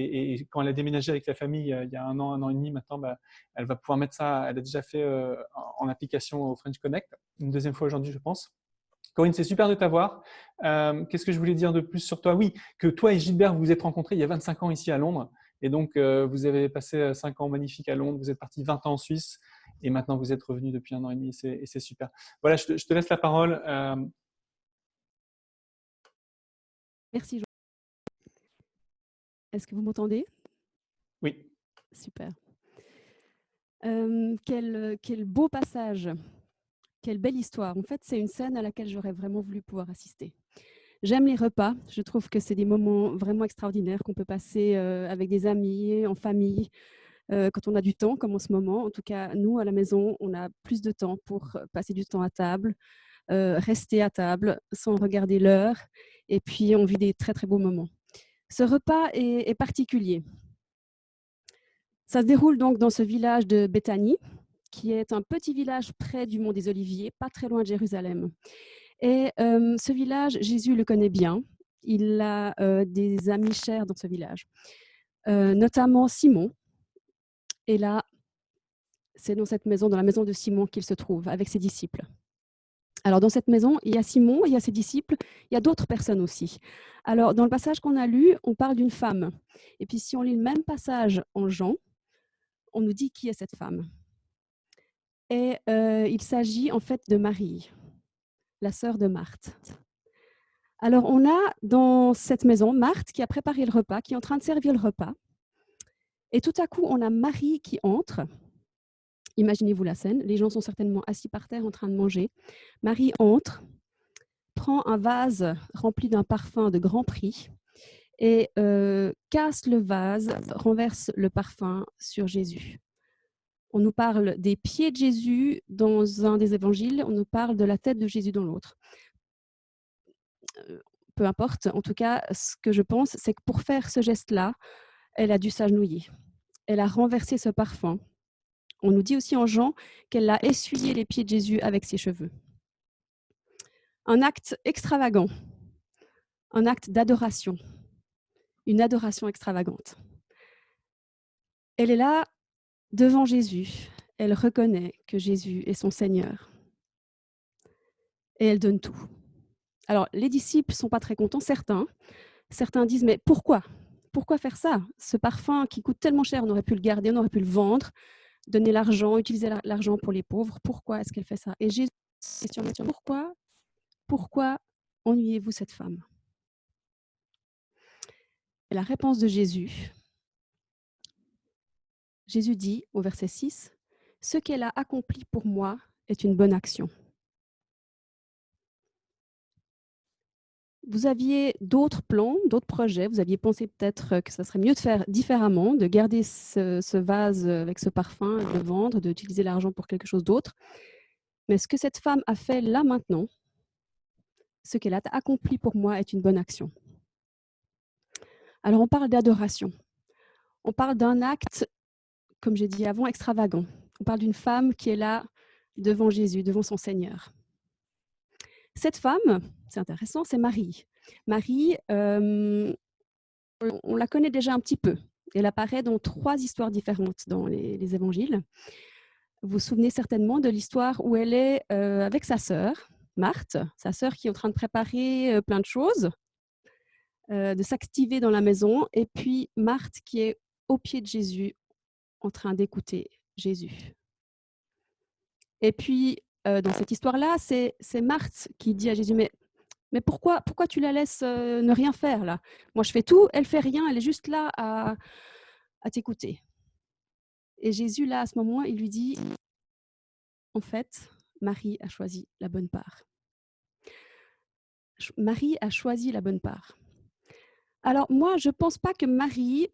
Speaker 1: Et quand elle a déménagé avec la famille il y a un an et demi maintenant, elle va pouvoir mettre ça, elle a déjà fait en application au French Connect, une deuxième fois aujourd'hui, je pense. Corinne, c'est super de t'avoir. Qu'est-ce que je voulais dire de plus sur toi? Oui, que toi et Gilbert, vous vous êtes rencontrés il y a 25 ans ici à Londres. Et donc, vous avez passé 5 ans magnifiques à Londres. Vous êtes parti 20 ans en Suisse. Et maintenant, vous êtes revenu depuis 1 an et demi. Et c'est super. Voilà, je te laisse la parole.
Speaker 3: Merci, Jean. Est-ce que vous m'entendez?
Speaker 1: Oui.
Speaker 3: Super. Quel beau passage. Quelle belle histoire. En fait, c'est une scène à laquelle j'aurais vraiment voulu pouvoir assister. J'aime les repas. Je trouve que c'est des moments vraiment extraordinaires qu'on peut passer avec des amis, en famille, quand on a du temps, comme en ce moment. En tout cas, nous, à la maison, on a plus de temps pour passer du temps à table, rester à table sans regarder l'heure. Et puis, on vit des très, très beaux moments. Ce repas est particulier. Ça se déroule donc dans ce village de Béthanie, qui est un petit village près du mont des Oliviers, pas très loin de Jérusalem. Et ce village, Jésus le connaît bien. Il a des amis chers dans ce village, notamment Simon. Et là, c'est dans cette maison, dans la maison de Simon qu'il se trouve, avec ses disciples. Alors, dans cette maison, il y a Simon, il y a ses disciples, il y a d'autres personnes aussi. Alors, dans le passage qu'on a lu, on parle d'une femme. Et puis, si on lit le même passage en Jean, on nous dit qui est cette femme. Et il s'agit en fait de Marie, la sœur de Marthe. Alors, on a dans cette maison Marthe qui a préparé le repas, qui est en train de servir le repas. Et tout à coup, on a Marie qui entre. Imaginez-vous la scène. Les gens sont certainement assis par terre en train de manger. Marie entre, prend un vase rempli d'un parfum de grand prix et casse le vase, renverse le parfum sur Jésus. On nous parle des pieds de Jésus dans un des évangiles, on nous parle de la tête de Jésus dans l'autre. Peu importe, en tout cas, ce que je pense, c'est que pour faire ce geste-là, elle a dû s'agenouiller. Elle a renversé ce parfum. On nous dit aussi en Jean qu'elle a essuyé les pieds de Jésus avec ses cheveux. Un acte extravagant, un acte d'adoration, une adoration extravagante. Elle est là devant Jésus. Elle reconnaît que Jésus est son Seigneur. Et elle donne tout. Alors, les disciples ne sont pas très contents, certains disent, mais pourquoi? Pourquoi faire ça? Ce parfum qui coûte tellement cher, on aurait pu le garder, on aurait pu le vendre, donner l'argent, utiliser l'argent pour les pauvres. Pourquoi est-ce qu'elle fait ça? Et Jésus questionne, pourquoi ennuyez-vous cette femme? Et la réponse de Jésus dit au verset 6, « Ce qu'elle a accompli pour moi est une bonne action. » vous aviez d'autres plans, d'autres projets. Vous aviez pensé peut-être que ça serait mieux de faire différemment, de garder ce vase avec ce parfum, de le vendre, d'utiliser l'argent pour quelque chose d'autre. Mais ce que cette femme a fait là maintenant, ce qu'elle a accompli pour moi est une bonne action. Alors on parle d'adoration. On parle d'un acte, comme j'ai dit avant, extravagant. On parle d'une femme qui est là devant Jésus, devant son Seigneur. Cette femme, c'est intéressant, c'est Marie. Marie, on la connaît déjà un petit peu. Elle apparaît dans 3 histoires différentes dans les évangiles. Vous vous souvenez certainement de l'histoire où elle est avec sa sœur, Marthe, sa sœur qui est en train de préparer plein de choses, de s'activer dans la maison, et puis Marthe qui est au pied de Jésus en train d'écouter Jésus. Et puis, dans cette histoire-là, c'est Marthe qui dit à Jésus, mais pourquoi tu la laisses ne rien faire là? Moi, je fais tout, elle fait rien, elle est juste là à t'écouter. Et Jésus, là, à ce moment, il lui dit, en fait, Marie a choisi la bonne part. Marie a choisi la bonne part. Alors, moi, je ne pense pas que Marie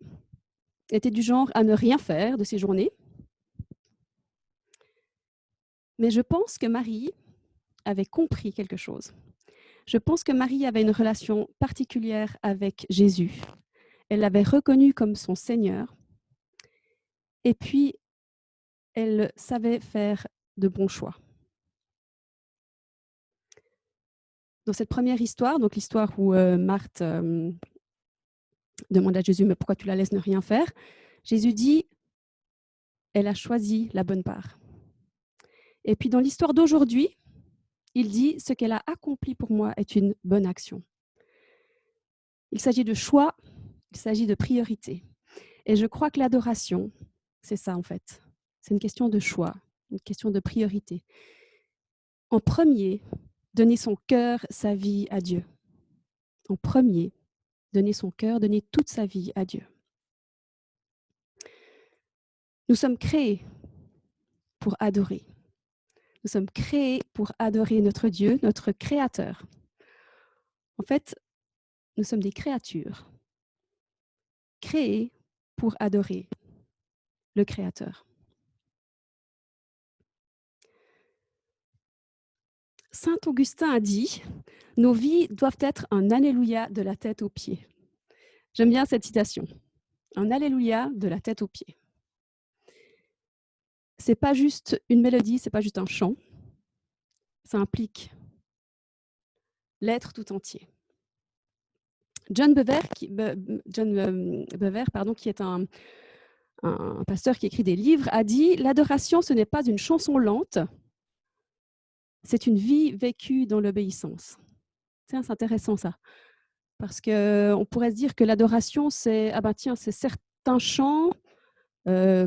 Speaker 3: était du genre à ne rien faire de ses journées. Mais je pense que Marie avait compris quelque chose. Je pense que Marie avait une relation particulière avec Jésus. Elle l'avait reconnu comme son Seigneur. Et puis, elle savait faire de bons choix. Dans cette première histoire, donc l'histoire où Marthe demande à Jésus, mais pourquoi tu la laisses ne rien faire? Jésus dit, elle a choisi la bonne part. Et puis dans l'histoire d'aujourd'hui, il dit, ce qu'elle a accompli pour moi est une bonne action. Il s'agit de choix, il s'agit de priorité. Et je crois que l'adoration, c'est ça en fait. C'est une question de choix, une question de priorité. En premier, donner son cœur, sa vie à Dieu. En premier, donner son cœur, donner toute sa vie à Dieu. Nous sommes créés pour adorer. Nous sommes créés pour adorer notre Dieu, notre Créateur. En fait, nous sommes des créatures créées pour adorer le Créateur. Saint Augustin a dit « Nos vies doivent être un Alléluia de la tête aux pieds ». J'aime bien cette citation. Un Alléluia de la tête aux pieds. Ce n'est pas juste une mélodie, ce n'est pas juste un chant. Ça implique l'être tout entier. John Bevere, qui est un pasteur qui écrit des livres, a dit « L'adoration, ce n'est pas une chanson lente, c'est une vie vécue dans l'obéissance. » C'est intéressant ça, parce qu'on pourrait se dire que l'adoration, c'est c'est certains chants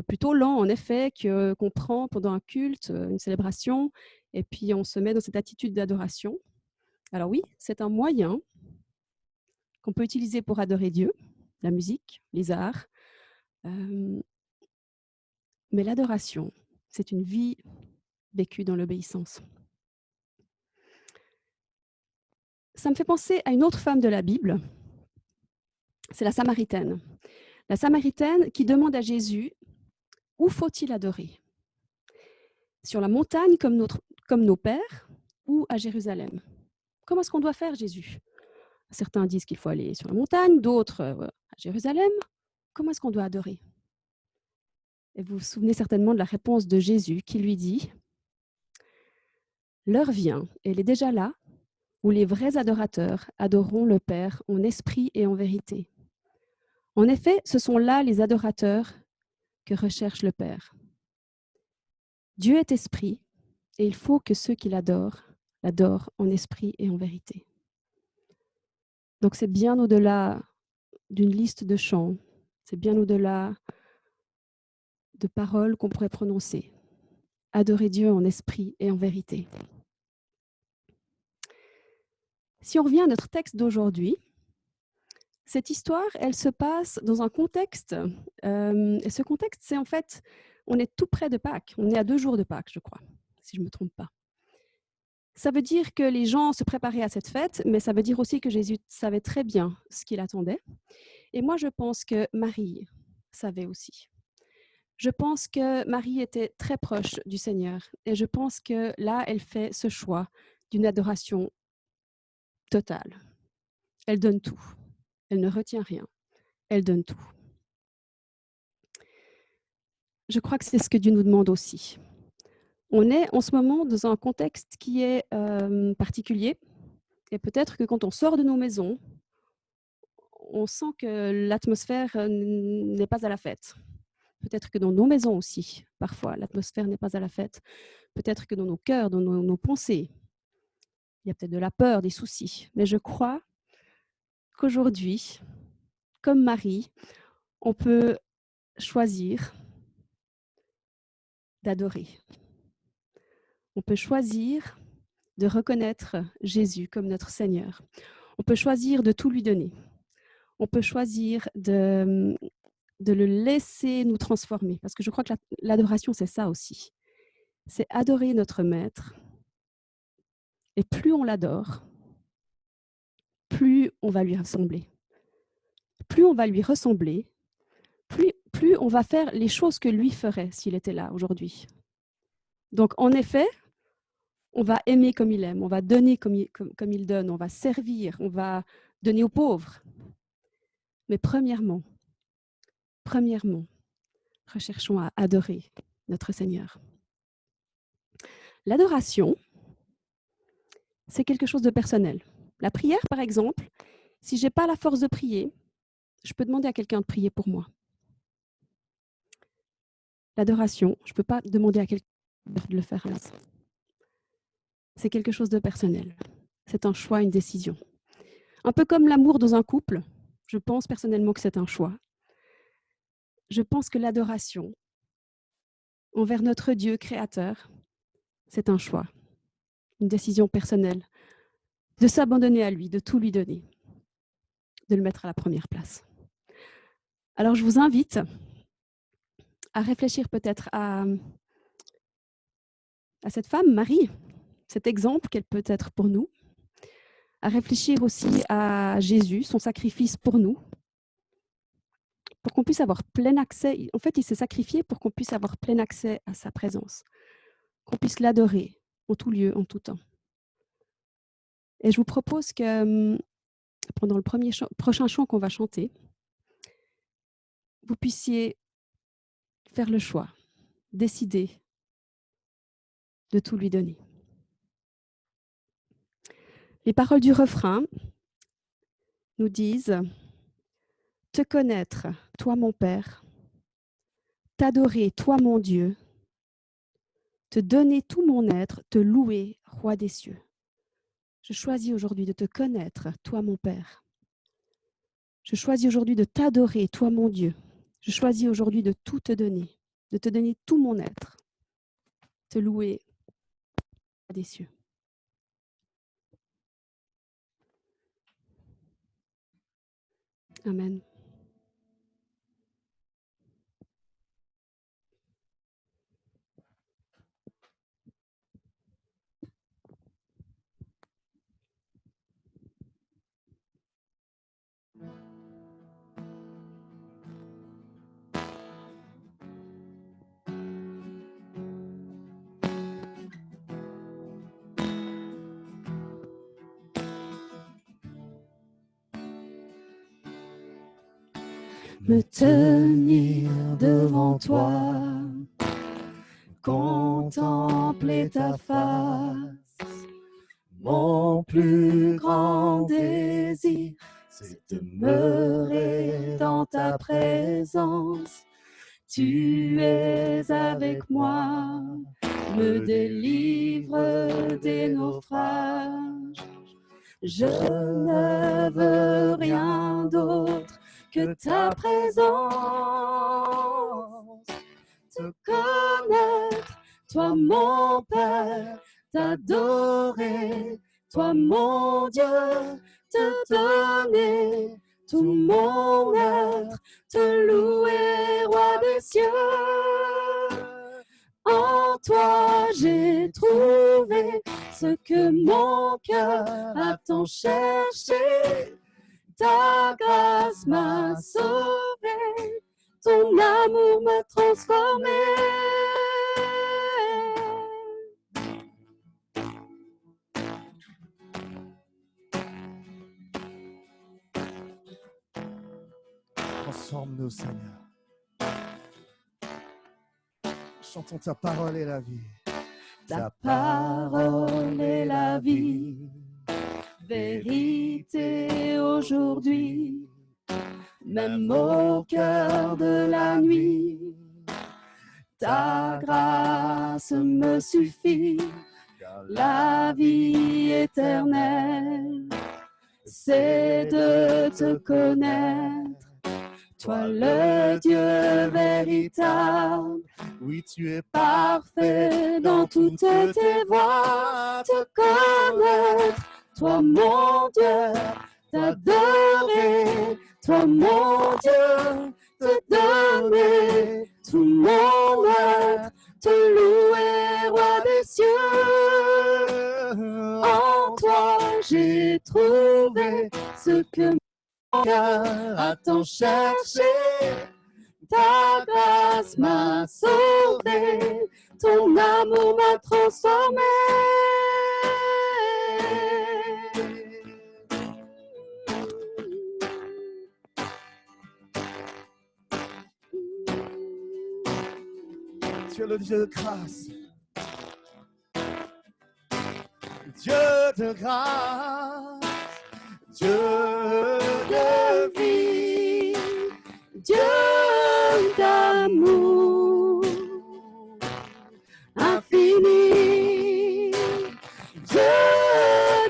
Speaker 3: plutôt lents, en effet, qu'on prend pendant un culte, une célébration, et puis on se met dans cette attitude d'adoration. Alors oui, c'est un moyen qu'on peut utiliser pour adorer Dieu, la musique, les arts. Mais l'adoration, c'est une vie vécue dans l'obéissance. Ça me fait penser à une autre femme de la Bible, c'est la Samaritaine. La Samaritaine qui demande à Jésus, où faut-il adorer? Sur la montagne comme nos pères ou à Jérusalem? Comment est-ce qu'on doit faire, Jésus? Certains disent qu'il faut aller sur la montagne, d'autres à Jérusalem. Comment est-ce qu'on doit adorer? Et vous vous souvenez certainement de la réponse de Jésus qui lui dit « L'heure vient, et elle est déjà là, où les vrais adorateurs adoreront le Père en esprit et en vérité. En effet, ce sont là les adorateurs que recherche le Père. Dieu est esprit, et il faut que ceux qui l'adorent en esprit et en vérité. » Donc c'est bien au-delà d'une liste de chants, c'est bien au-delà de paroles qu'on pourrait prononcer. Adorer Dieu en esprit et en vérité. Si on revient à notre texte d'aujourd'hui, cette histoire, elle se passe dans un contexte, et ce contexte, c'est en fait, on est tout près de Pâques, on est à 2 jours de Pâques, je crois, si je ne me trompe pas. Ça veut dire que les gens se préparaient à cette fête, mais ça veut dire aussi que Jésus savait très bien ce qu'il attendait. Et moi, je pense que Marie savait aussi. Je pense que Marie était très proche du Seigneur. Et je pense que là, elle fait ce choix d'une adoration totale. Elle donne tout. Elle ne retient rien. Elle donne tout. Je crois que c'est ce que Dieu nous demande aussi. On est en ce moment dans un contexte qui est particulier. Et peut-être que quand on sort de nos maisons, on sent que l'atmosphère n'est pas à la fête. Peut-être que dans nos maisons aussi, parfois, l'atmosphère n'est pas à la fête. Peut-être que dans nos cœurs, dans nos pensées, il y a peut-être de la peur, des soucis. Mais je crois qu'aujourd'hui, comme Marie, on peut choisir d'adorer. On peut choisir de reconnaître Jésus comme notre Seigneur. On peut choisir de tout lui donner. On peut choisir de le laisser nous transformer. Parce que je crois que l'adoration, c'est ça aussi. C'est adorer notre Maître. Et plus on l'adore, plus on va lui ressembler. Plus on va lui ressembler, plus on va faire les choses que lui ferait s'il était là aujourd'hui. Donc, en effet, on va aimer comme il aime, on va donner comme il donne, on va servir, on va donner aux pauvres. Mais premièrement, recherchons à adorer notre Seigneur. L'adoration, c'est quelque chose de personnel. La prière, par exemple, si je n'ai pas la force de prier, je peux demander à quelqu'un de prier pour moi. L'adoration, je ne peux pas demander à quelqu'un de le faire à l'instant. C'est quelque chose de personnel. C'est un choix, une décision. Un peu comme l'amour dans un couple, je pense personnellement que c'est un choix. Je pense que l'adoration envers notre Dieu créateur, c'est un choix, une décision personnelle, de s'abandonner à lui, de tout lui donner, de le mettre à la première place. Alors je vous invite à réfléchir peut-être à cette femme, Marie, cet exemple qu'elle peut être pour nous, à réfléchir aussi à Jésus, son sacrifice pour nous, pour qu'on puisse avoir plein accès. En fait, il s'est sacrifié pour qu'on puisse avoir plein accès à sa présence, qu'on puisse l'adorer en tout lieu, en tout temps. Et je vous propose que pendant le prochain chant qu'on va chanter, vous puissiez faire le choix, décider de tout lui donner. Les paroles du refrain nous disent « Te connaître, toi mon Père, t'adorer, toi mon Dieu, te donner tout mon être, te louer, Roi des cieux. Je choisis aujourd'hui de te connaître, toi mon Père. Je choisis aujourd'hui de t'adorer, toi mon Dieu. Je choisis aujourd'hui de tout te donner, de te donner tout mon être, te louer, Roi des cieux. » Amen.
Speaker 6: Me tenir devant toi, contempler ta face. Mon plus grand désir, c'est demeurer dans ta présence. Tu es avec moi, me délivre des naufrages. Je ne veux rien d'autre que ta présence, te connaître, toi mon Père, t'adorer, toi mon Dieu, te donner tout mon être, te louer, Roi des cieux. En toi j'ai trouvé ce que mon cœur a tant cherché. Ta grâce m'a sauvé, ton amour m'a transformé.
Speaker 2: Transforme-nous, Seigneur. Chantons ta parole et la vie.
Speaker 6: Ta parole est la vie, vérité aujourd'hui, même au cœur de la nuit. Ta grâce me suffit, la vie éternelle, c'est de te connaître, toi le Dieu véritable.
Speaker 2: Oui, tu es
Speaker 6: Parfait dans toutes tes voies, te connaître, toi mon Dieu, t'adorer, toi mon Dieu, te donner tout mon être, te louer, roi des cieux. En toi j'ai trouvé ce que mon cœur a tant cherché. Ta grâce m'a sauvé, ton amour m'a transformé.
Speaker 2: Tu es le Dieu de grâce. Dieu de grâce. Dieu
Speaker 6: De vie, Dieu d'amour infini, Dieu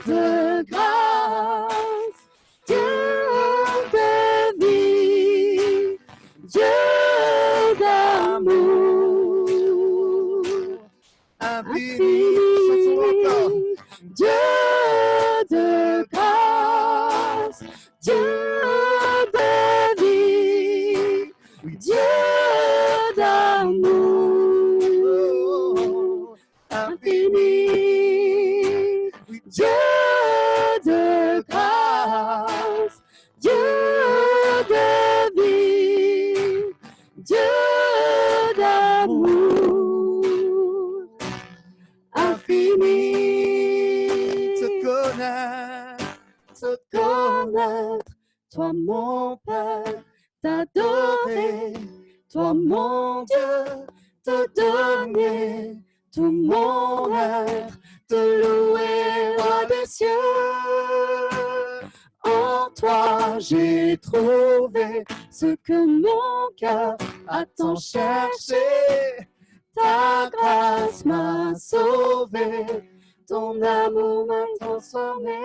Speaker 6: de grâce, Dieu de vie, Dieu d'amour infini, Dieu de grâce, Dieu de vie, Dieu d'amour infini, Dieu de grâce, Dieu de vie, Dieu d'amour infini.
Speaker 2: te connaître.
Speaker 6: Te connaître, toi mon Père, t'adorer, toi mon Dieu, te donner tout mon être, te louer, roi des cieux. En toi j'ai trouvé ce que mon cœur a tant cherché. Ta grâce m'a sauvé, ton amour m'a transformé.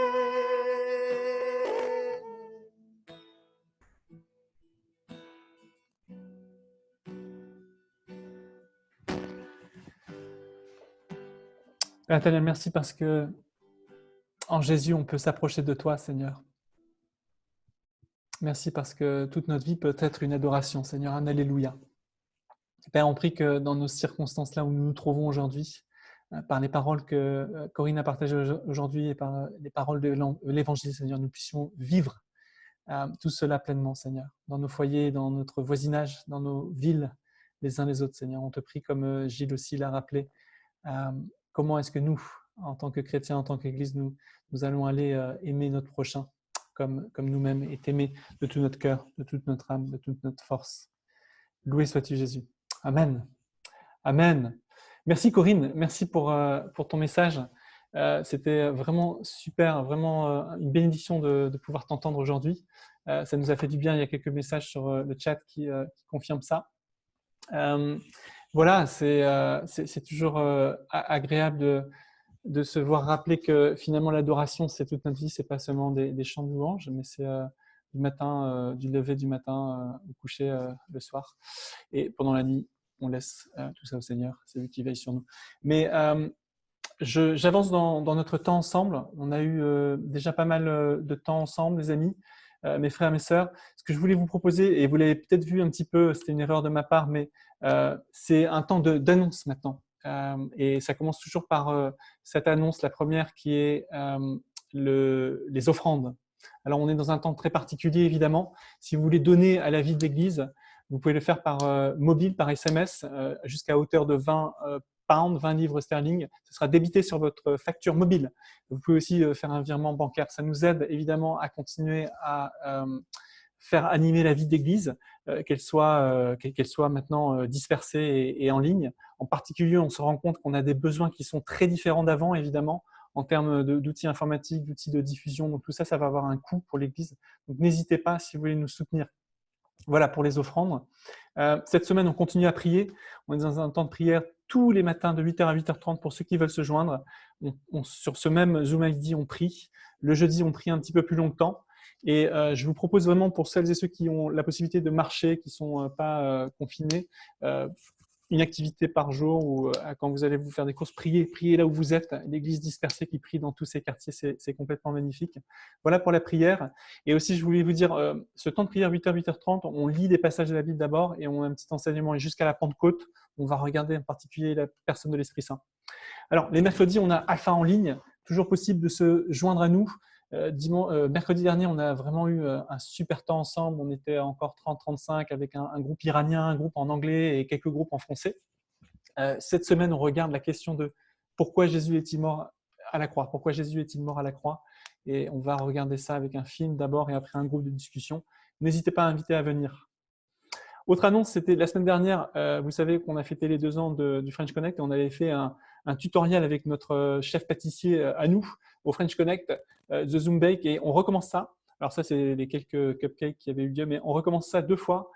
Speaker 1: Nathaniel, merci parce que en Jésus, on peut s'approcher de toi, Seigneur. Merci parce que toute notre vie peut être une adoration, Seigneur, un Alléluia. Père, on prie que dans nos circonstances là où nous nous trouvons aujourd'hui, par les paroles que Corinne a partagées aujourd'hui et par les paroles de l'Évangile, Seigneur, nous puissions vivre tout cela pleinement, Seigneur, dans nos foyers, dans notre voisinage, dans nos villes, les uns les autres, Seigneur. On te prie, comme Gilles aussi l'a rappelé, comment est-ce que nous, en tant que chrétiens, en tant qu'Église, nous allons aller aimer notre prochain comme nous-mêmes et t'aimer de tout notre cœur, de toute notre âme, de toute notre force. Loué sois-tu, Jésus. Amen. Amen. Merci Corinne, merci pour ton message. C'était vraiment super, vraiment une bénédiction de pouvoir t'entendre aujourd'hui. Ça nous a fait du bien, il y a quelques messages sur le chat qui confirment ça. Voilà, c'est toujours agréable de se voir rappeler que finalement l'adoration, c'est toute notre vie, c'est pas seulement des chants de louanges, mais c'est du matin, du lever du matin au coucher le soir. Et pendant la nuit, on laisse tout ça au Seigneur, c'est lui qui veille sur nous. Mais j'avance dans notre temps ensemble. On a eu déjà pas mal de temps ensemble, les amis. mes frères, mes sœurs, ce que je voulais vous proposer, et vous l'avez peut-être vu un petit peu, c'était une erreur de ma part, mais c'est un temps d'annonce maintenant. Et ça commence toujours par cette annonce, la première qui est les offrandes. Alors, on est dans un temps très particulier, évidemment. Si vous voulez donner à la vie de l'Église, vous pouvez le faire par mobile, par SMS, jusqu'à hauteur de 20 pounds, 20 livres sterling. Ce sera débité sur votre facture mobile. Vous pouvez aussi faire un virement bancaire. Ça nous aide évidemment à continuer à faire animer la vie d'Église, qu'elle soit maintenant dispersée et en ligne. En particulier, on se rend compte qu'on a des besoins qui sont très différents d'avant, évidemment, en termes d'outils informatiques, d'outils de diffusion. Donc tout ça, ça va avoir un coût pour l'Église. Donc n'hésitez pas si vous voulez nous soutenir. Voilà pour les offrandes. Cette semaine, on continue à prier. On est dans un temps de prière tous les matins de 8h à 8h30 pour ceux qui veulent se joindre. Sur ce même Zoom ID, on prie. Le jeudi, on prie un petit peu plus longtemps. Et je vous propose vraiment pour celles et ceux qui ont la possibilité de marcher, qui ne sont pas confinés, une activité par jour ou quand vous allez vous faire des courses, priez là où vous êtes. L'église dispersée qui prie dans tous ces quartiers, c'est complètement magnifique. Voilà pour la prière. Et aussi, je voulais vous dire, ce temps de prière 8h, 8h30, on lit des passages de la Bible d'abord et on a un petit enseignement. Et jusqu'à la Pentecôte, on va regarder en particulier la personne de l'Esprit Saint. Alors, les mercredis, on a Alpha en ligne. Toujours possible de se joindre à nous. Mercredi dernier, on a vraiment eu un super temps ensemble. On était encore 30-35 avec un groupe iranien, un groupe en anglais et quelques groupes en français. Cette semaine, on regarde la question de pourquoi Jésus est-il mort à la croix ? Pourquoi Jésus est-il mort à la croix ? Et on va regarder ça avec un film d'abord et après un groupe de discussion. N'hésitez pas à inviter à venir. Autre annonce, c'était la semaine dernière, vous savez qu'on a fêté les 2 ans du French Connect et on avait fait un tutoriel avec notre chef pâtissier à nous, au French Connect, The Zoom Bake, et on recommence ça. Alors ça, c'est les quelques cupcakes qui avaient eu lieu, mais on recommence ça 2 fois.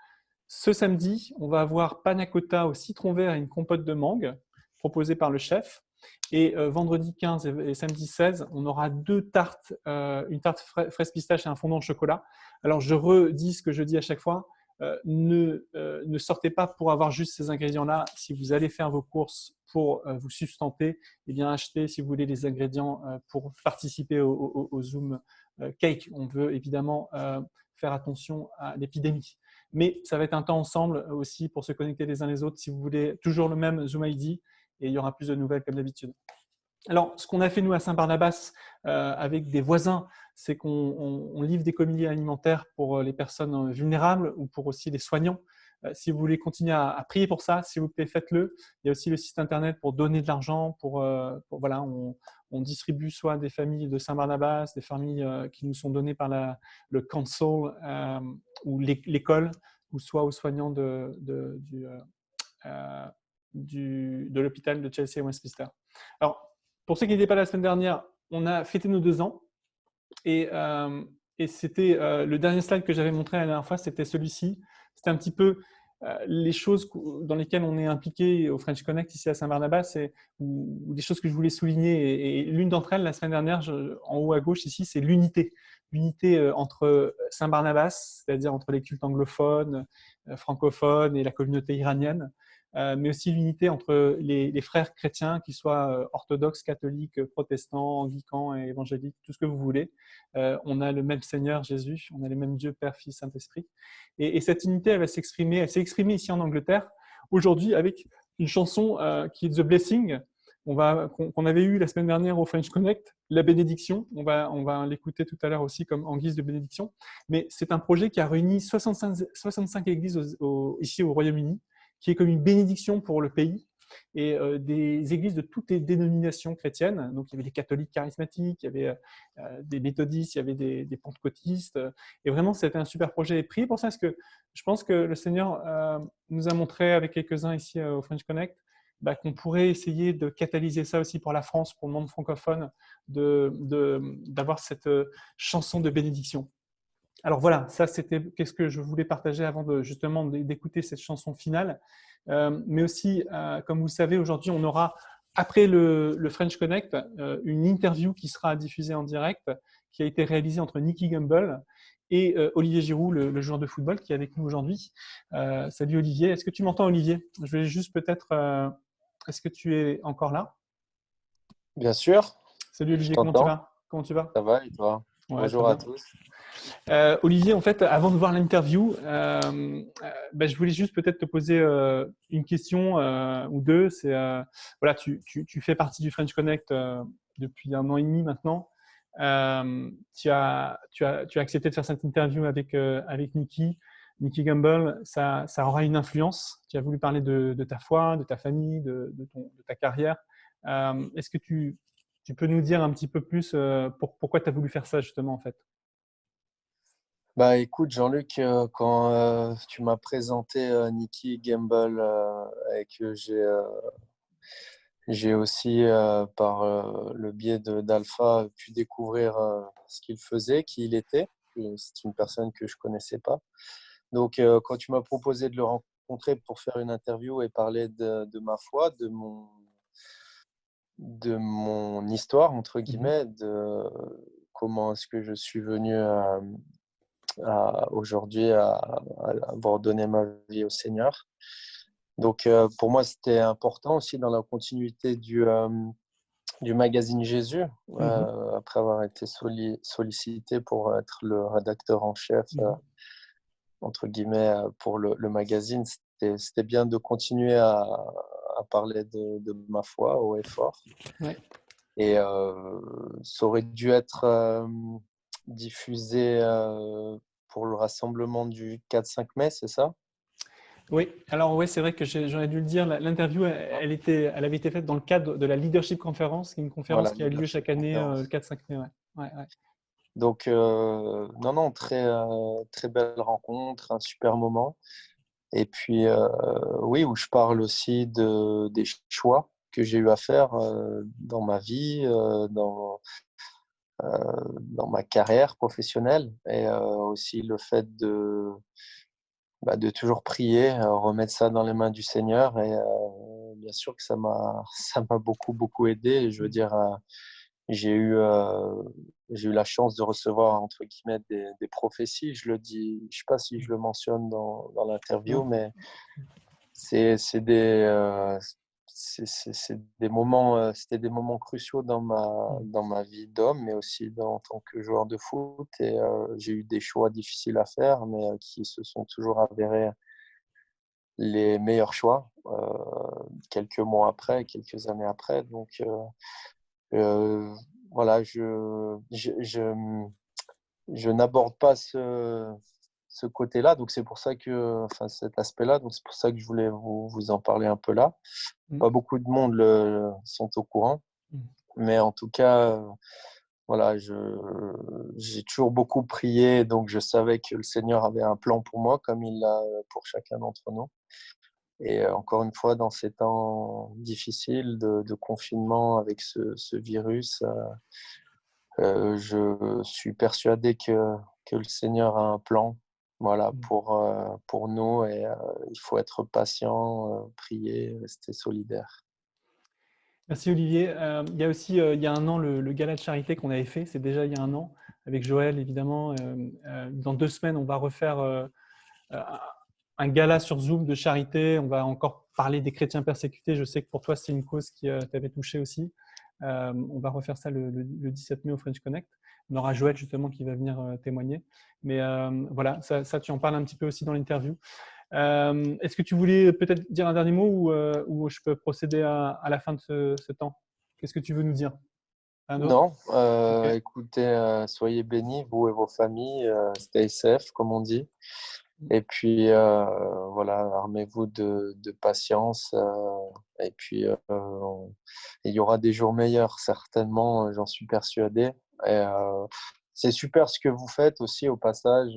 Speaker 1: Ce samedi, on va avoir panna cotta au citron vert et une compote de mangue proposée par le chef. Et vendredi 15 et samedi 16, on aura 2 tartes, une tarte fraise pistache et un fondant au chocolat. Alors, je redis ce que je dis à chaque fois. Ne sortez pas pour avoir juste ces ingrédients-là. Si vous allez faire vos courses pour vous sustenter, eh bien achetez, si vous voulez, les ingrédients pour participer au Zoom Cake. On veut évidemment faire attention à l'épidémie. Mais ça va être un temps ensemble aussi pour se connecter les uns les autres. Si vous voulez, toujours le même Zoom ID et il y aura plus de nouvelles comme d'habitude. Alors, ce qu'on a fait, nous, à Saint-Barnabas, avec des voisins, c'est qu'on livre des colis alimentaires pour les personnes vulnérables ou pour aussi les soignants. Si vous voulez continuer à prier pour ça, s'il vous plaît, faites-le. Il y a aussi le site internet pour donner de l'argent. Voilà, on distribue soit à des familles de Saint-Barnabas, des familles qui nous sont données par le council ou l'école, ou soit aux soignants de l'hôpital de Chelsea et Westminster. Alors, pour ceux qui n'étaient pas là la semaine dernière, on a fêté nos 2 ans et c'était le dernier slide que j'avais montré la dernière fois, c'était celui-ci. C'était un petit peu les choses dans lesquelles on est impliqué au French Connect ici à Saint-Barnabas ou des choses que je voulais souligner. Et l'une d'entre elles, la semaine dernière, en haut à gauche ici, c'est l'unité. L'unité entre Saint-Barnabas, c'est-à-dire entre les cultes anglophones, francophones et la communauté iranienne. Mais aussi l'unité entre les frères chrétiens, qu'ils soient orthodoxes, catholiques, protestants, anglicans et évangéliques, tout ce que vous voulez. On a le même Seigneur Jésus, on a les mêmes Dieu, Père, Fils, Saint-Esprit. Et cette unité, elle s'est exprimée ici en Angleterre, aujourd'hui avec une chanson qui est The Blessing, qu'on avait eue la semaine dernière au French Connect, la bénédiction. On va l'écouter tout à l'heure aussi comme en guise de bénédiction. Mais c'est un projet qui a réuni 65 églises ici au Royaume-Uni, qui est comme une bénédiction pour le pays, et des églises de toutes les dénominations chrétiennes. Donc, il y avait des catholiques charismatiques, il y avait des méthodistes, il y avait des pentecôtistes. Et vraiment, c'était un super projet. Et priez pour ça, parce que je pense que le Seigneur nous a montré avec quelques-uns ici au French Connect qu'on pourrait essayer de catalyser ça aussi pour la France, pour le monde francophone, d'avoir cette chanson de bénédiction. Alors voilà, ça c'était qu'est-ce que je voulais partager avant justement d'écouter cette chanson finale. Mais aussi, comme vous le savez, aujourd'hui on aura, après le French Connect, une interview qui sera diffusée en direct, qui a été réalisée entre Nicky Gumbel et Olivier Giroud, le joueur de football qui est avec nous aujourd'hui. Salut Olivier, est-ce que tu m'entends Olivier ? Je vais juste peut-être… est-ce que tu es encore là ?
Speaker 7: Bien sûr.
Speaker 1: Salut Olivier, comment tu vas ?
Speaker 7: Ça va et toi ?
Speaker 1: Ouais, très
Speaker 7: Bonjour à
Speaker 1: bien.
Speaker 7: tous.
Speaker 1: Olivier, en fait, avant de voir l'interview, je voulais juste peut-être te poser une question ou deux. C'est voilà, tu fais partie du French Connect depuis 1 an et demi maintenant. Tu as accepté de faire cette interview avec Nikki Gamble. Ça aura une influence. Tu as voulu parler de ta foi, de ta famille, de ta carrière. Est-ce que tu peux nous dire un petit peu plus pourquoi tu as voulu faire ça justement en fait?
Speaker 7: Bah écoute Jean-Luc, quand tu m'as présenté Nikki Gamble et que j'ai aussi par le biais d'Alpha pu découvrir ce qu'il faisait, qui il était. C'est une personne que je connaissais pas. Donc quand tu m'as proposé de le rencontrer pour faire une interview et parler de ma foi, de mon histoire entre guillemets, de comment est-ce que je suis venu aujourd'hui à avoir donné ma vie au Seigneur. Donc, pour moi, c'était important aussi dans la continuité du magazine Jésus, après avoir été sollicité pour être le rédacteur en chef, entre guillemets, pour le magazine. C'était bien de continuer à parler de ma foi haut et fort.
Speaker 1: Ouais.
Speaker 7: Et ça aurait dû être diffusé pour le rassemblement du 4-5 mai, c'est ça?
Speaker 1: Oui, alors oui, c'est vrai que j'aurais dû le dire. L'interview, elle avait été faite dans le cadre de la Leadership Conference, qui est une conférence
Speaker 7: Voilà,
Speaker 1: qui a lieu chaque année
Speaker 7: conférence.
Speaker 1: le 4-5 mai. Ouais. Ouais.
Speaker 7: Donc, non, très belle rencontre, un super moment. Et puis, oui, où je parle aussi des choix que j'ai eu à faire dans ma vie, dans ma carrière professionnelle, et aussi le fait de toujours prier, remettre ça dans les mains du Seigneur. Et bien sûr que ça m'a beaucoup, beaucoup aidé. Et je veux dire, j'ai eu la chance de recevoir, entre guillemets, des prophéties. Je le dis, je sais pas si je le mentionne dans l'interview, mais c'est des moments, c'était des moments cruciaux dans ma vie d'homme, mais aussi en tant que joueur de foot. Et j'ai eu des choix difficiles à faire, mais qui se sont toujours avérés les meilleurs choix, quelques mois après, quelques années après. Donc, voilà, je n'aborde pas ce côté-là. Donc, c'est pour ça que, enfin, cet aspect-là, donc c'est pour ça que je voulais vous en parler un peu là. Pas beaucoup de monde sont au courant, mais en tout cas, voilà, j'ai toujours beaucoup prié, donc je savais que le Seigneur avait un plan pour moi, comme il l'a pour chacun d'entre nous. Et encore une fois, dans ces temps difficiles de confinement avec ce virus, je suis persuadé que le Seigneur a un plan, voilà, pour nous. Et il faut être patient, prier, rester solidaire.
Speaker 1: Merci Olivier. Il y a aussi, il y a 1 an, le gala de charité qu'on avait fait. C'est déjà il y a 1 an, avec Joël, évidemment. Dans 2 semaines, on va refaire un gala sur Zoom de charité. On va encore parler des chrétiens persécutés. Je sais que pour toi, c'est une cause qui t'avait touché aussi. On va refaire ça le 17 mai au French Connect. On aura Joël justement qui va venir témoigner. Mais voilà, ça, tu en parles un petit peu aussi dans l'interview. Est-ce que tu voulais peut-être dire un dernier mot ou je peux procéder à la fin de ce temps? Qu'est-ce que tu veux nous dire? Un autre?
Speaker 7: Non,
Speaker 1: Ok.
Speaker 7: écoutez, soyez bénis, vous et vos familles, stay safe, comme on dit. Et puis, voilà, armez-vous de patience. Et puis, il y aura des jours meilleurs, certainement, j'en suis persuadé. Et c'est super ce que vous faites aussi au passage.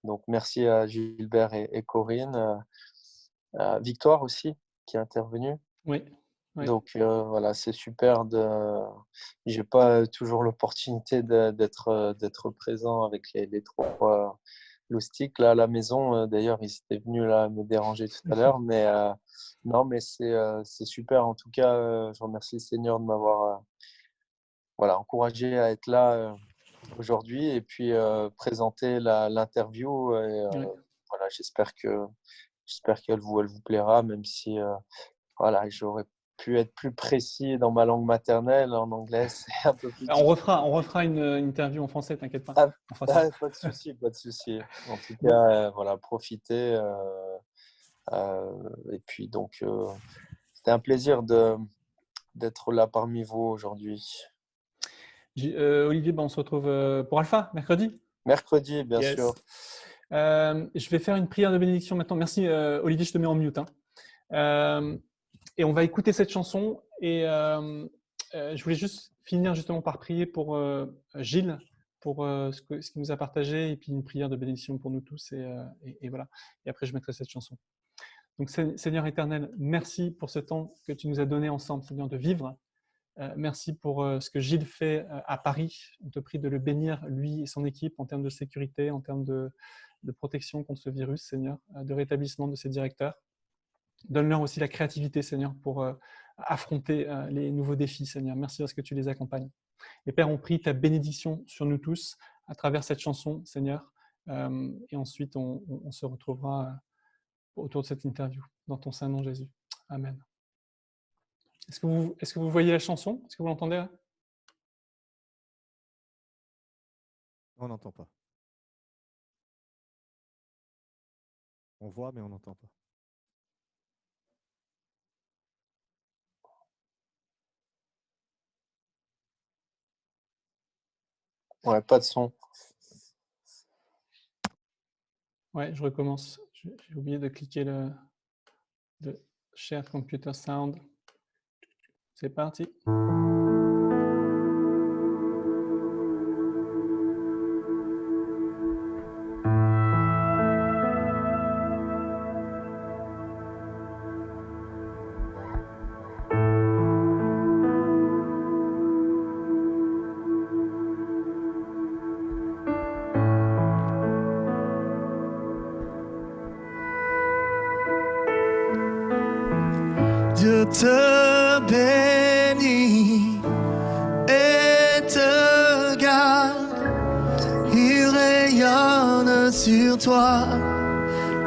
Speaker 7: Donc, merci à Gilbert et Corinne. À Victoire aussi, qui est intervenue.
Speaker 1: Oui. Oui.
Speaker 7: Donc, voilà, c'est super j'ai pas toujours l'opportunité d'être présent avec les 3 loustiques là à la maison. D'ailleurs, ils étaient venus là me déranger tout à l'heure, mais non, mais c'est super. En tout cas, je remercie le Seigneur de m'avoir voilà, encouragé à être là aujourd'hui et puis présenter l'interview. Et
Speaker 1: Oui.
Speaker 7: voilà, j'espère qu'elle vous plaira, même si voilà, j'aurais pu être plus précis dans ma langue maternelle. En anglais, c'est un peu plus
Speaker 1: On refera une interview en français, t'inquiète pas.
Speaker 7: pas de souci, pas de souci. En tout cas, voilà, profitez. Et puis donc, c'était un plaisir d'être là parmi vous aujourd'hui.
Speaker 1: Olivier, on se retrouve pour Alpha, mercredi.
Speaker 7: Mercredi, bien sûr.
Speaker 1: Je vais faire une prière de bénédiction maintenant. Merci, Olivier, je te mets en mute. Et on va écouter cette chanson. Et je voulais juste finir justement par prier pour Gilles, pour ce qu'il nous a partagé, et puis une prière de bénédiction pour nous tous. Et voilà. Et après, je mettrai cette chanson. Donc, Seigneur éternel, merci pour ce temps que tu nous as donné ensemble, Seigneur, de vivre. Merci pour ce que Gilles fait à Paris. On te prie de le bénir, lui et son équipe, en termes de sécurité, en termes de protection contre ce virus, Seigneur, de rétablissement de ses directeurs. Donne-leur aussi la créativité, Seigneur, pour affronter les nouveaux défis, Seigneur. Merci parce que tu les accompagnes. Et Père, on prie ta bénédiction sur nous tous à travers cette chanson, Seigneur. Et ensuite, on se retrouvera autour de cette interview. Dans ton Saint nom, Jésus. Amen. Est-ce que vous voyez la chanson? Est-ce que vous l'entendez là?
Speaker 2: On n'entend pas. On voit, mais on n'entend pas.
Speaker 7: Ouais, pas de son.
Speaker 1: Ouais, je recommence. J'ai oublié de cliquer le Share Computer Sound. C'est parti.
Speaker 8: Dieu te bénit et te garde, il rayonne sur toi,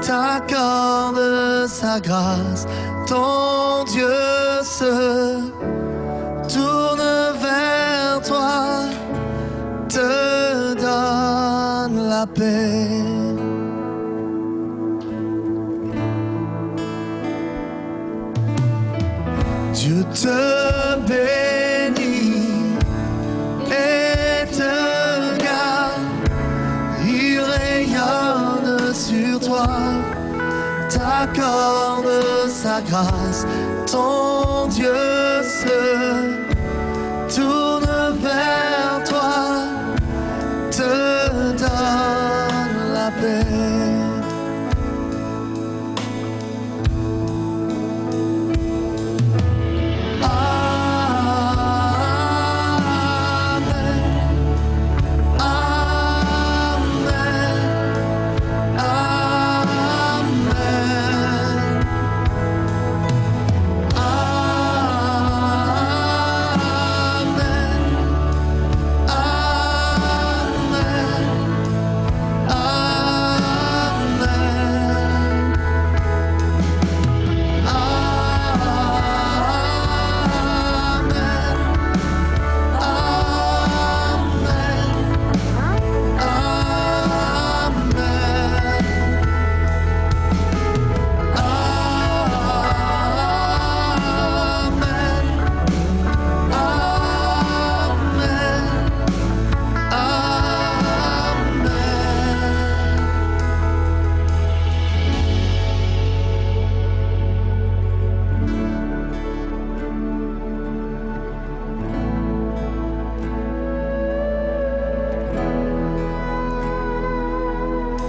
Speaker 8: t'accorde sa grâce, ton Dieu se tourne vers toi, te donne la paix. Dieu te bénit et te garde, il rayonne sur toi, t'accorde sa grâce, ton Dieu se tourne vers toi, te donne la paix.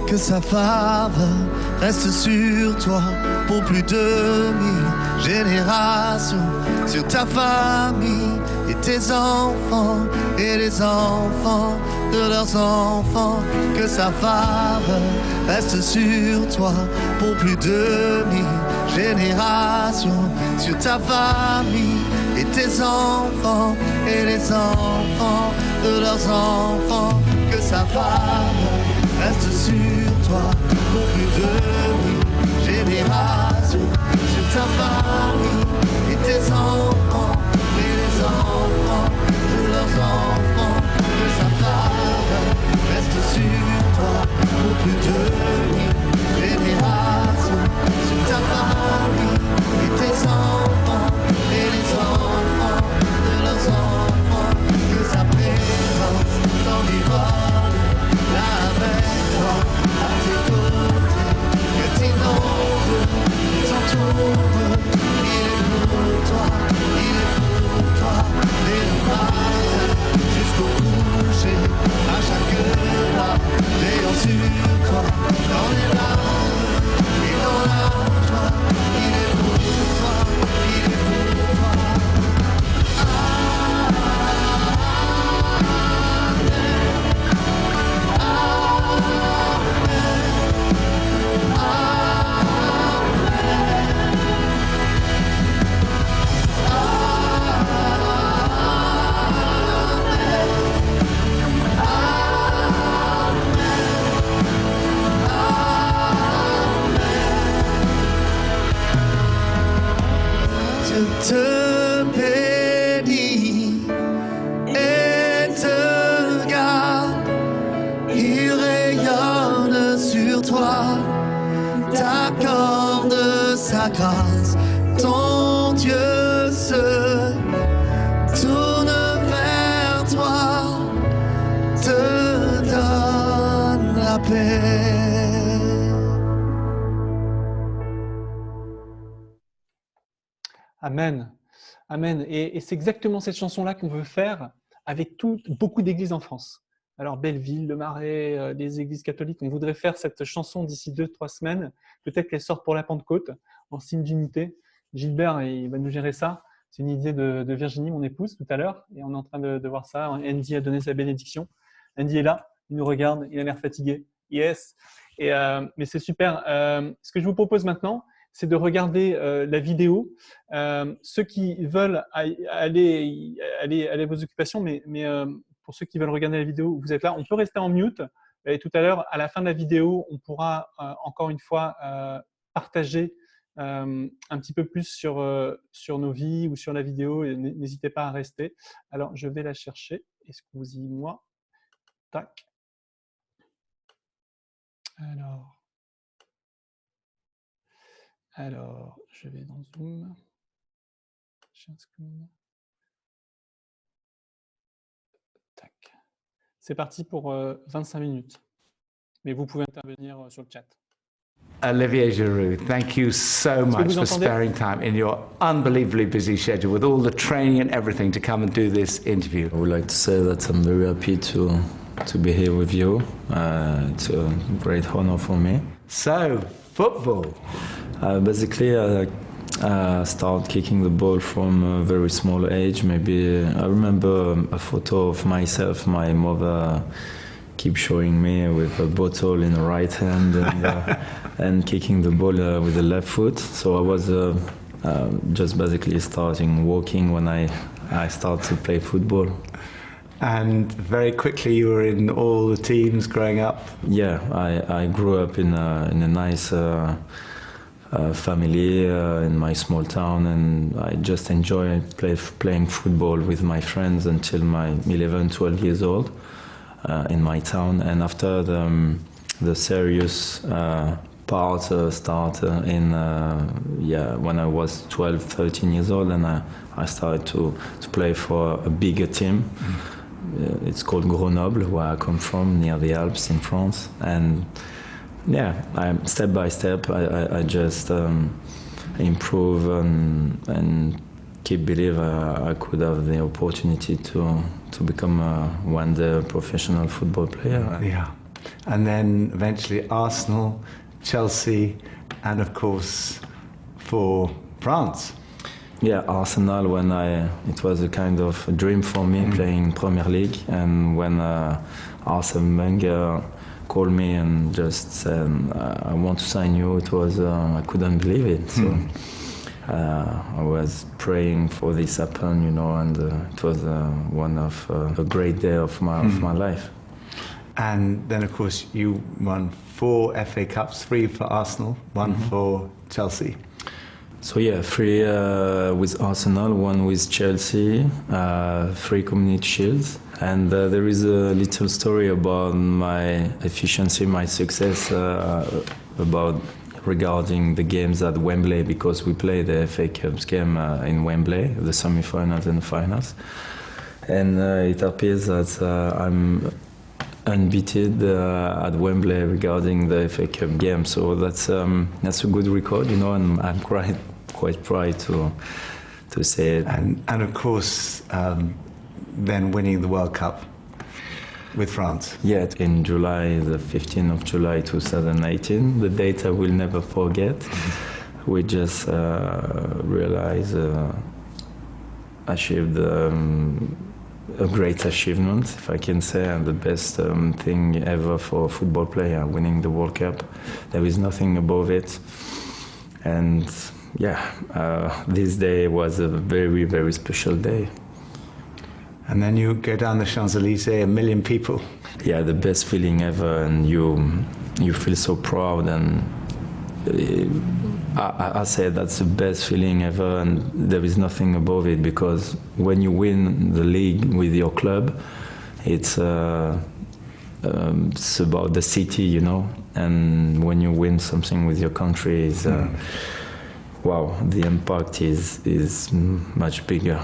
Speaker 8: Que sa faveur reste sur toi pour plus de 1000 générations, sur ta famille et tes enfants et les enfants de leurs enfants. Que sa faveur reste sur toi pour plus de 1000 générations, sur ta famille et tes enfants et les enfants de leurs enfants. Que sa faveur reste sur toi pour plus de 1000 générations, sur ta famille et tes enfants et les enfants de leurs enfants. Que sa faveur reste sur toi pour plus de 1000 générations, sur ta famille et tes enfants et les enfants de leurs enfants. Que sa présence t'environne là avec toi, à tes côtés, que t'inonde, t'entoure. Il est pour toi, dès le matin jusqu'au coucher, à chaque pas, veillant sur toi, dans les larmes et dans la joie. Il est pour toi, il est pour toi. Je te bénis et te garde, il rayonne sur toi, t'accorde sa grâce, ton Dieu se tourne vers toi, te donne la paix.
Speaker 1: Amen. Amen. Et c'est exactement cette chanson-là qu'on veut faire avec beaucoup d'églises en France. Alors, Belleville, Le Marais, les églises catholiques, on voudrait faire cette chanson d'ici 2-3 semaines. Peut-être qu'elle sort pour la Pentecôte, en signe d'unité. Gilbert, il va nous gérer ça. C'est une idée de Virginie, mon épouse, tout à l'heure. Et on est en train de voir ça. Andy a donné sa bénédiction. Andy est là, il nous regarde, il a l'air fatigué. Yes. Mais c'est super. Ce que je vous propose maintenant, c'est de regarder la vidéo. Ceux qui veulent aller à vos occupations, mais pour ceux qui veulent regarder la vidéo, vous êtes là. On peut rester en mute. Et tout à l'heure, à la fin de la vidéo, on pourra encore une fois partager un petit peu plus sur nos vies ou sur la vidéo. Et n'hésitez pas à rester. Alors, je vais la chercher. Excusez-moi. Tac. Alors, je vais dans Zoom. Tac. C'est parti pour 25 minutes. Mais vous pouvez intervenir sur le chat.
Speaker 9: Olivier Giroud, thank you so much for sparing time in your unbelievably busy schedule with all the training and everything to come and do this interview.
Speaker 10: I would like to say that I'm very happy to be here with you. It's a great honor for me.
Speaker 9: So, football.
Speaker 10: Basically, I started kicking the ball from a very small age. Maybe I remember a photo of myself. My mother keep showing me with a bottle in the right hand and kicking the ball with the left foot. So I was just basically starting walking when I started to play football.
Speaker 9: And very quickly you were in all the teams growing up?
Speaker 10: Yeah, I grew up in a nice family in my small town, and I just enjoyed playing football with my friends until my 11, 12 years old in my town. And after the serious part started when I was 12, 13 years old, and I started to play for a bigger team. It's called Grenoble, where I come from, near the Alps in France. And yeah, step by step, I just improve and keep believe I could have the opportunity to become one day a professional football player.
Speaker 9: Yeah, and then eventually Arsenal, Chelsea, and of course for France.
Speaker 10: Yeah, Arsenal, it was a kind of a dream for me playing Premier League, and when Arsene Wenger called me and just said, I want to sign you, it was, I couldn't believe it. So I was praying for this to happen, and it was one of a great day of my life.
Speaker 9: And then, of course, you won 4 FA Cups, 3 for Arsenal, 1 for Chelsea.
Speaker 10: So yeah, 3 with Arsenal, 1 with Chelsea, 3 Community Shields. And there is a little story about my efficiency, my success, regarding the games at Wembley, because we played the FA Cup game in Wembley, the semi-finals and the finals. And it appears that I'm unbeaten at Wembley regarding the FA Cup game. So that's a good record, you know, and I'm quite proud to say it.
Speaker 11: And of course, then winning the World Cup with France.
Speaker 10: Yeah, in July, the 15th of July 2018, the date I will never forget. We just realized, achieved a great achievement, if I can say, and the best thing ever for a football player, winning the World Cup. There is nothing above it. And yeah, this day was a very, very special day.
Speaker 11: And then you go down the Champs-Élysées, 1 million people.
Speaker 10: Yeah, the best feeling ever, and you feel so proud, and I say that's the best feeling ever, and there is nothing above it, because when you win the league with your club, it's about the city, you know, and when you win something with your country, wow, the impact is much bigger.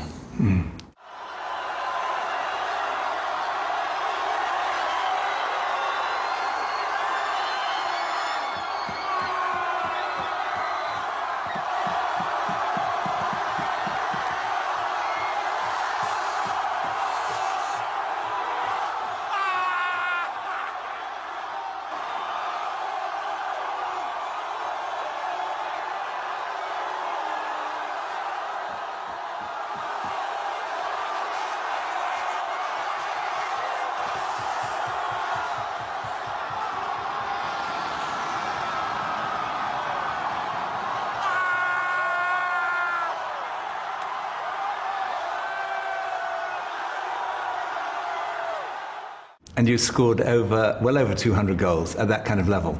Speaker 11: And you scored well over 200 goals at that kind of level.